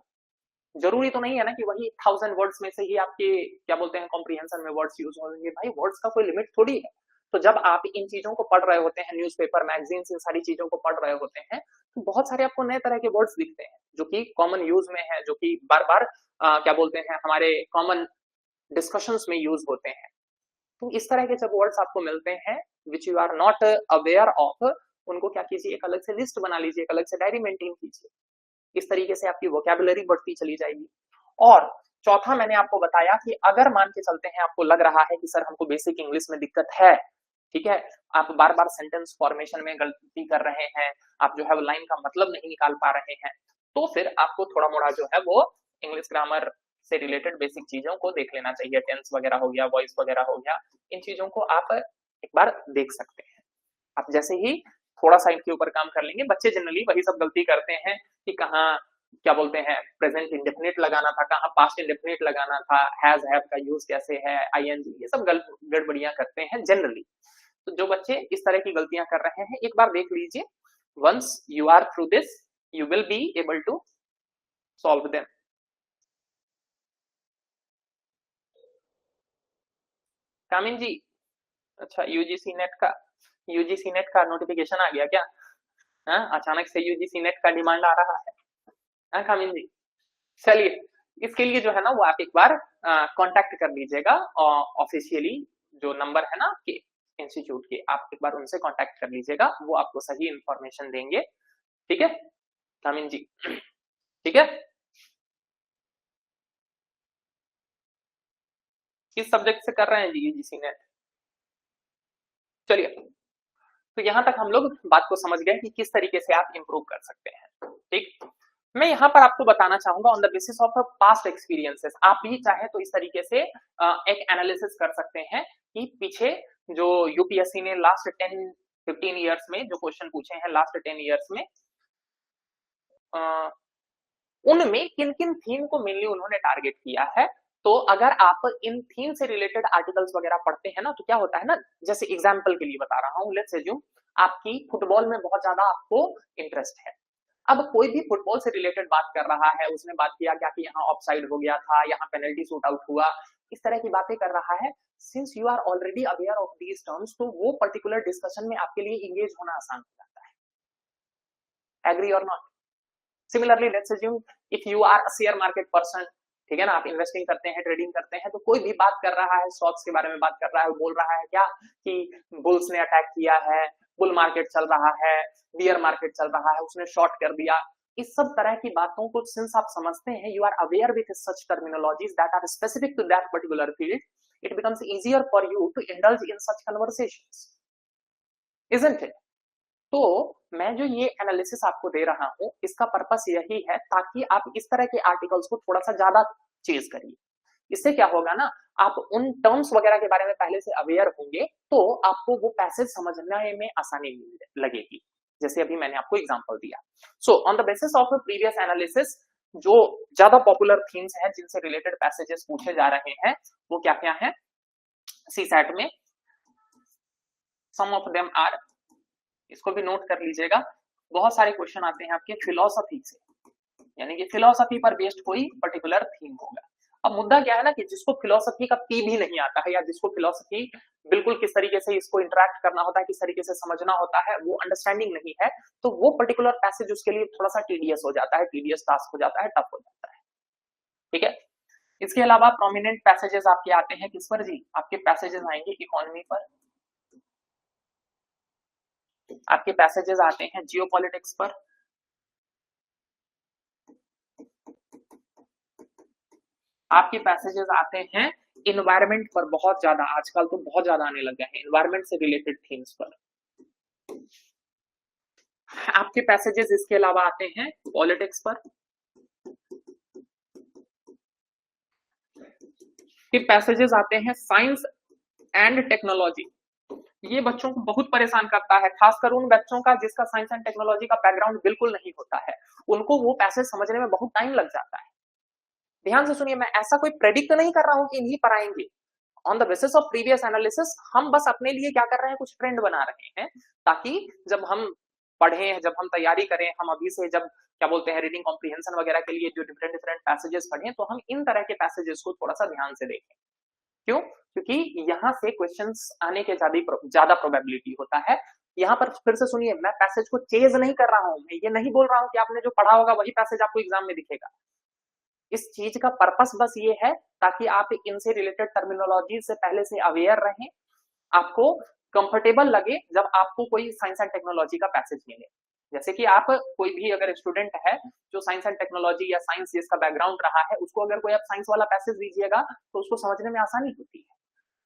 जरूरी तो नहीं है ना कि वही 1000 वर्ड्स में से ही आपके क्या बोलते हैं कॉम्प्रिहेंशन में वर्ड्स यूज होंगे। भाई वर्ड्स का कोई लिमिट थोड़ी है। तो जब आप इन चीजों को पढ़ रहे होते हैं, न्यूज़पेपर, मैगजीन्स, इन सारी चीजों को पढ़ रहे होते हैं, तो बहुत सारे आपको नए तरह के वर्ड्स दिखते हैं जो कि कॉमन यूज में है, जो कि बार बार क्या बोलते हैं हमारे कॉमन डिस्कशंस में यूज होते हैं। तो इस तरह के जब वर्ड्स आपको मिलते हैं which you are not aware of, उनको क्या कीजिए, एक अलग से लिस्ट बना लीजिए, एक अलग से डायरी मेंटेन कीजिए। इस तरीके से आपकी वोकैबुलरी बढ़ती चली जाएगी। और चौथा मैंने आपको बताया कि अगर मान के चलते हैं आपको लग रहा है कि सर हमको बेसिक इंग्लिश में दिक्कत है, ठीक है, आप बार बार सेंटेंस फॉर्मेशन में गलती कर रहे हैं, आप जो है वो लाइन का मतलब नहीं निकाल पा रहे हैं, तो फिर आपको थोड़ा मोड़ा जो है वो इंग्लिश ग्रामर से रिलेटेड बेसिक चीजों को देख लेना चाहिए। टेंस वगैरह हो गया, वॉइस वगैरह हो गया, इन चीजों को आप एक बार देख सकते हैं। आप जैसे ही थोड़ा सा इनके ऊपर काम कर लेंगे, बच्चे जनरली वही सब गलती करते हैं कि कहाँ क्या बोलते हैं प्रेजेंट इंडेफिनिट लगाना था, कहाँ पास्ट इंडेफिनिट लगाना था, हैज हैव का यूज कैसे है, आईएनजी, ये सब गड़बड़ियां करते हैं जनरली। तो जो बच्चे इस तरह की गलतियां कर रहे हैं, एक बार देख लीजिए, once you are through this you will be able to solve them. कामिन जी, अच्छा यूजीसी नेट का नोटिफिकेशन आ गया क्या? हाँ, अचानक से यूजीसी नेट का डिमांड आ रहा है। हाँ कामिन जी, चलिए इसके लिए जो है ना वो आप एक बार कांटेक्ट कर लीजिएगा ऑफिशियली, जो नंबर है ना आपके इंस्टीट्यूट के, आप एक बार उनसे कांटेक्ट कर लीजिएगा, वो आपको सही इंफॉर्मेशन देंगे। ठीक है कामिन जी, ठीक है। किस सब्जेक्ट से कर रहे हैं जी यूजीसी नेट? चलिए, तो यहां तक हम लोग बात को समझ गए कि किस तरीके से आप इंप्रूव कर सकते हैं। ठीक, मैं यहाँ पर आपको बताना चाहूंगा on the basis of past experiences, आप भी चाहे तो इस तरीके से एक एनालिसिस कर सकते हैं कि पीछे जो यूपीएससी ने लास्ट 10-15 ईयर्स में जो क्वेश्चन पूछे हैं, लास्ट 10 ईयर्स में उनमें किन किन थीम को मेनली उन्होंने टारगेट किया है। तो अगर आप इन थीम से रिलेटेड आर्टिकल्स वगैरह पढ़ते हैं ना, तो क्या होता है ना, जैसे एग्जाम्पल के लिए बता रहा हूँ, लेट्स अज्यूम आपकी फुटबॉल में बहुत ज्यादा आपको इंटरेस्ट है। अब कोई भी फुटबॉल से रिलेटेड बात कर रहा है, उसने बात किया क्या कि यहाँ ऑफसाइड हो गया था, यहाँ पेनल्टी शूट आउट हुआ, इस तरह की बातें कर रहा है, since you are already aware of these terms, तो वो पर्टिकुलर डिस्कशन में आपके लिए इंगेज होना आसान हो जाता है। एग्री और not? Similarly let's assume if you are a share market person, ठीक है ना, आप इन्वेस्टिंग करते हैं, ट्रेडिंग करते हैं, तो कोई भी बात कर रहा है, स्टॉक्स के बारे में बात कर रहा है, बोल रहा है क्या कि बुल्स ने अटैक किया है, बुल मार्केट चल रहा है, बियर मार्केट चल रहा है, उसने शॉर्ट कर दिया, इस सब तरह की बातों को सिंस आप समझते हैं, you are aware with such terminologies that are specific to that particular field, it becomes easier for you to indulge in such conversations, isn't it? तो मैं जो ये एनालिसिस आपको दे रहा हूं, इसका पर्पस यही है ताकि आप इस तरह के आर्टिकल्स को थोड़ा सा ज्यादा चेज करिए। इससे क्या होगा ना, आप उन टर्म्स वगैरह के बारे में पहले से अवेयर होंगे, तो आपको वो पैसेज समझने में आसानी लगेगी, जैसे अभी मैंने आपको एग्जांपल दिया। सो on the basis of previous analysis, जो ज्यादा पॉपुलर थीम्स हैं जिनसे रिलेटेड पैसेजेस पूछे जा रहे हैं, वो क्या क्या है सीसैट में, सम ऑफ देम आर, इसको भी नोट कर लीजिएगा, बहुत सारे क्वेश्चन आते हैं आपके फिलोसफी से, यानी कि फिलोसफी पर बेस्ड कोई पर्टिकुलर थीम होगा। अब मुद्दा क्या है ना कि जिसको फिलोसफी का पी भी नहीं आता है, या जिसको फिलोसफी बिल्कुल किस तरीके से इसको इंटरेक्ट करना होता है, किस तरीके से समझना होता है, वो अंडरस्टैंडिंग नहीं है, तो वो पर्टिकुलर पैसेज उसके लिए थोड़ा सा टीडियस हो जाता है, टीडियस टास्क हो जाता है, टफ हो जाता है। ठीक है, इसके अलावा प्रोमिनेंट पैसेजेस आपके आते हैं किस पर जी? आपके पैसेजेस आएंगे इकोनॉमी पर, आपके पैसेजेस आते हैं जियोपॉलिटिक्स पर, आपके पैसेजेस आते हैं इन्वायरमेंट पर, बहुत ज्यादा आजकल तो बहुत ज्यादा आने लग गए हैं इन्वायरमेंट से रिलेटेड थीम्स पर। आपके पैसेजेस इसके अलावा आते हैं पॉलिटिक्स पर, फिर पैसेजेस आते हैं साइंस एंड टेक्नोलॉजी। ये बच्चों को बहुत परेशान करता है, खासकर उन बच्चों का जिसका साइंस एंड टेक्नोलॉजी का बैकग्राउंड बिल्कुल नहीं होता है, उनको वो पैसेज समझने में बहुत टाइम लग जाता है। ध्यान से सुनिए, मैं ऐसा कोई प्रेडिक्ट नहीं कर रहा हूं कि इन्हीं पर आएंगे, on the basis of previous analysis हम बस अपने लिए क्या कर रहे हैं, कुछ ट्रेंड बना रहे हैं, ताकि जब हम पढ़ें, जब हम तैयारी करें, हम अभी से जब क्या बोलते हैं रीडिंग कॉम्प्रिहेंशन वगैरह के लिए जो डिफरेंट डिफरेंट पैसेजेस पढ़ें, तो हम इन तरह के पैसेजेस को थोड़ा सा ध्यान से देखें। क्यों? क्योंकि यहाँ से क्वेश्चंस आने के ज्यादा प्रोबेबिलिटी होता है। यहाँ पर फिर से सुनिए, मैं पैसेज को चेज नहीं कर रहा हूं, मैं ये नहीं बोल रहा हूं कि आपने जो पढ़ा होगा वही पैसेज आपको एग्जाम में दिखेगा। इस चीज का पर्पस बस ये है ताकि आप इनसे रिलेटेड टर्मिनोलॉजी से पहले से अवेयर रहें, आपको कंफर्टेबल लगे जब आपको कोई साइंस एंड टेक्नोलॉजी का पैसेज मिले। जैसे कि आप कोई भी अगर स्टूडेंट है जो साइंस एंड टेक्नोलॉजी या साइंस जिसका बैकग्राउंड रहा है, उसको अगर कोई आप साइंस वाला पैसेज दीजिएगा तो उसको समझने में आसानी होती है।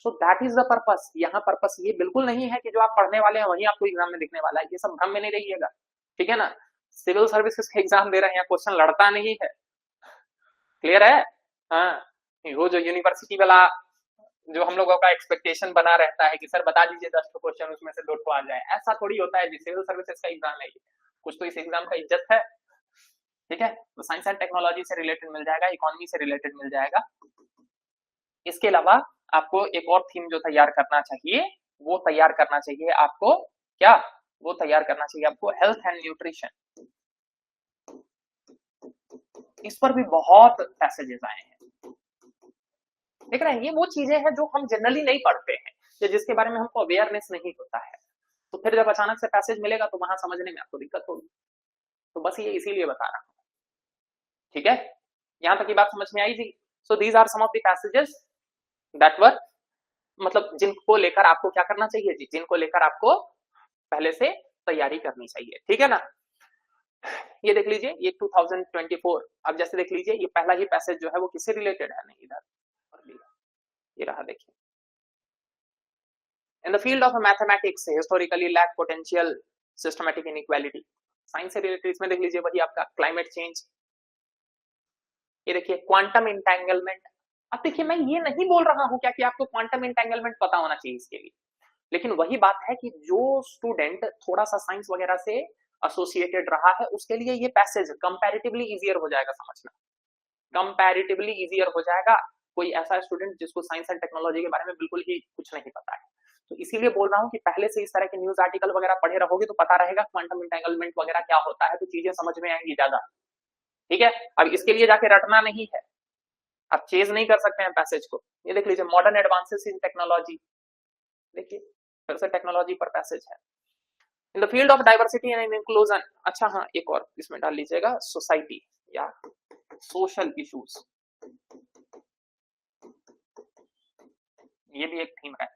So that is the purpose. यहाँ पर्पस ये बिल्कुल नहीं है कि जो आप पढ़ने वाले हैं वही आपको एग्जाम में दिखने वाला है, ये सब भ्रम में नहीं रहिएगा, ठीक है ना। सिविल सर्विसेज का एग्जाम दे रहे हैं, क्वेश्चन लड़ता नहीं है, क्लियर है। हाँ, वो जो यूनिवर्सिटी वाला जो हम लोगों का एक्सपेक्टेशन बना रहता है कि सर बता दीजिए 10 क्वेश्चन उसमें से 2 आ जाए, ऐसा थोड़ी होता है जी। सिविल सर्विसेज का एग्जाम है, कुछ तो इस एग्जाम का इज्जत है, ठीक है। तो साइंस एंड टेक्नोलॉजी से रिलेटेड मिल जाएगा, इकोनॉमी से रिलेटेड मिल जाएगा। इसके अलावा आपको एक और थीम जो तैयार करना चाहिए, वो तैयार करना चाहिए आपको क्या, वो तैयार करना चाहिए आपको हेल्थ एंड न्यूट्रिशन। इस पर भी बहुत पैसेजेस आए हैं, देख रहे हैं। ये वो चीजें हैं जो हम जनरली नहीं पढ़ते हैं या जिसके बारे में हमको अवेयरनेस नहीं होता है, तो फिर जब अचानक से पैसेज मिलेगा तो वहां समझने में आपको दिक्कत होगी। तो बस ये इसीलिए बता रहा हूं, ठीक है। यहां तक की बात समझ में आई जी। So these are some of the passages that were, मतलब जिनको लेकर आपको क्या करना चाहिए जी, जिनको लेकर आपको पहले से तैयारी करनी चाहिए, ठीक है ना। ये देख लीजिए, ये 2024, अब जैसे देख लीजिए ये पहला ही पैसेज जो है वो किससे रिलेटेड है, नहीं इधर ये रहा, देखिए। In the field of mathematics, historically lack potential systematic inequality. Science से रिलेटेड इसमें देख लीजिए वही आपका क्लाइमेट चेंज, ये देखिए क्वांटम इंटेंगलमेंट। अब देखिए मैं ये नहीं बोल रहा हूं क्या कि आपको क्वांटम इंटेंगलमेंट पता होना चाहिए इसके लिए, लेकिन वही बात है कि जो स्टूडेंट थोड़ा सा साइंस वगैरह से एसोसिएटेड रहा है उसके लिए ये पैसेज कंपैरेटिवली इजियर हो जाएगा समझना, कंपैरेटिवली इजियर हो जाएगा। कोई ऐसा स्टूडेंट जिसको साइंस एंड टेक्नोलॉजी के बारे में बिल्कुल ही कुछ नहीं पता है, तो इसीलिए बोल रहा हूं कि पहले से इस तरह के न्यूज आर्टिकल वगैरह पढ़े रहोगे तो पता रहेगा क्वांटम इंटेंगलमेंट वगैरह क्या होता है, तो चीजें समझ में आएंगी ज्यादा, ठीक है। अब इसके लिए जाके रटना नहीं है, आप चेज नहीं कर सकते हैं पैसेज को। ये देख लीजिए मॉडर्न एडवांसेस इन टेक्नोलॉजी, देखिए फिर से टेक्नोलॉजी पर पैसेज है। In the field of diversity and inclusion, अच्छा हाँ एक और इसमें डाल लीजिएगा, सोसाइटी या सोशल इश्यूज, ये भी एक थीम है,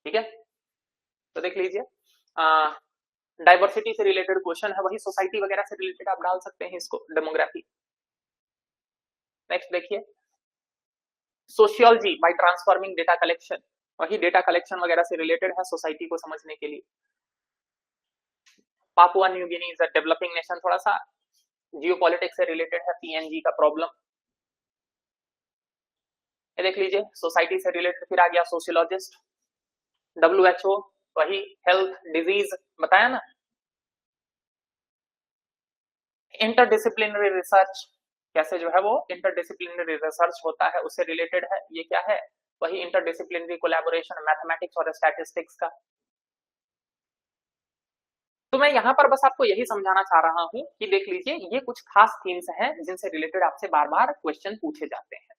ठीक है। तो देख लीजिए डाइवर्सिटी से रिलेटेड क्वेश्चन है, वही सोसाइटी वगैरह से रिलेटेड आप डाल सकते हैं इसको, डेमोग्राफी। नेक्स्ट देखिए sociology bye transforming data collection, वही डेटा कलेक्शन वगैरह से रिलेटेड है सोसाइटी को समझने के लिए। Papua New Guinea is a developing nation, थोड़ा सा जियोपॉलिटिक्स से रिलेटेड है, पीएनजी का प्रॉब्लम। ये देख लीजिए सोसाइटी से रिलेटेड फिर आ गया सोशियोलॉजिस्ट, WHO, वही हेल्थ डिजीज बताया ना। इंटरडिसिप्लिनरी रिसर्च, कैसे जो है वो इंटरडिसिप्लिनरी रिसर्च होता है उससे रिलेटेड है, ये क्या है, वही इंटरडिसिप्लिनरी कोलैबोरेशन मैथमेटिक्स और स्टैटिस्टिक्स का। तो मैं यहाँ पर बस आपको यही समझाना चाह रहा हूं कि देख लीजिए ये कुछ खास थीम्स हैं जिनसे रिलेटेड आपसे बार बार क्वेश्चन पूछे जाते हैं,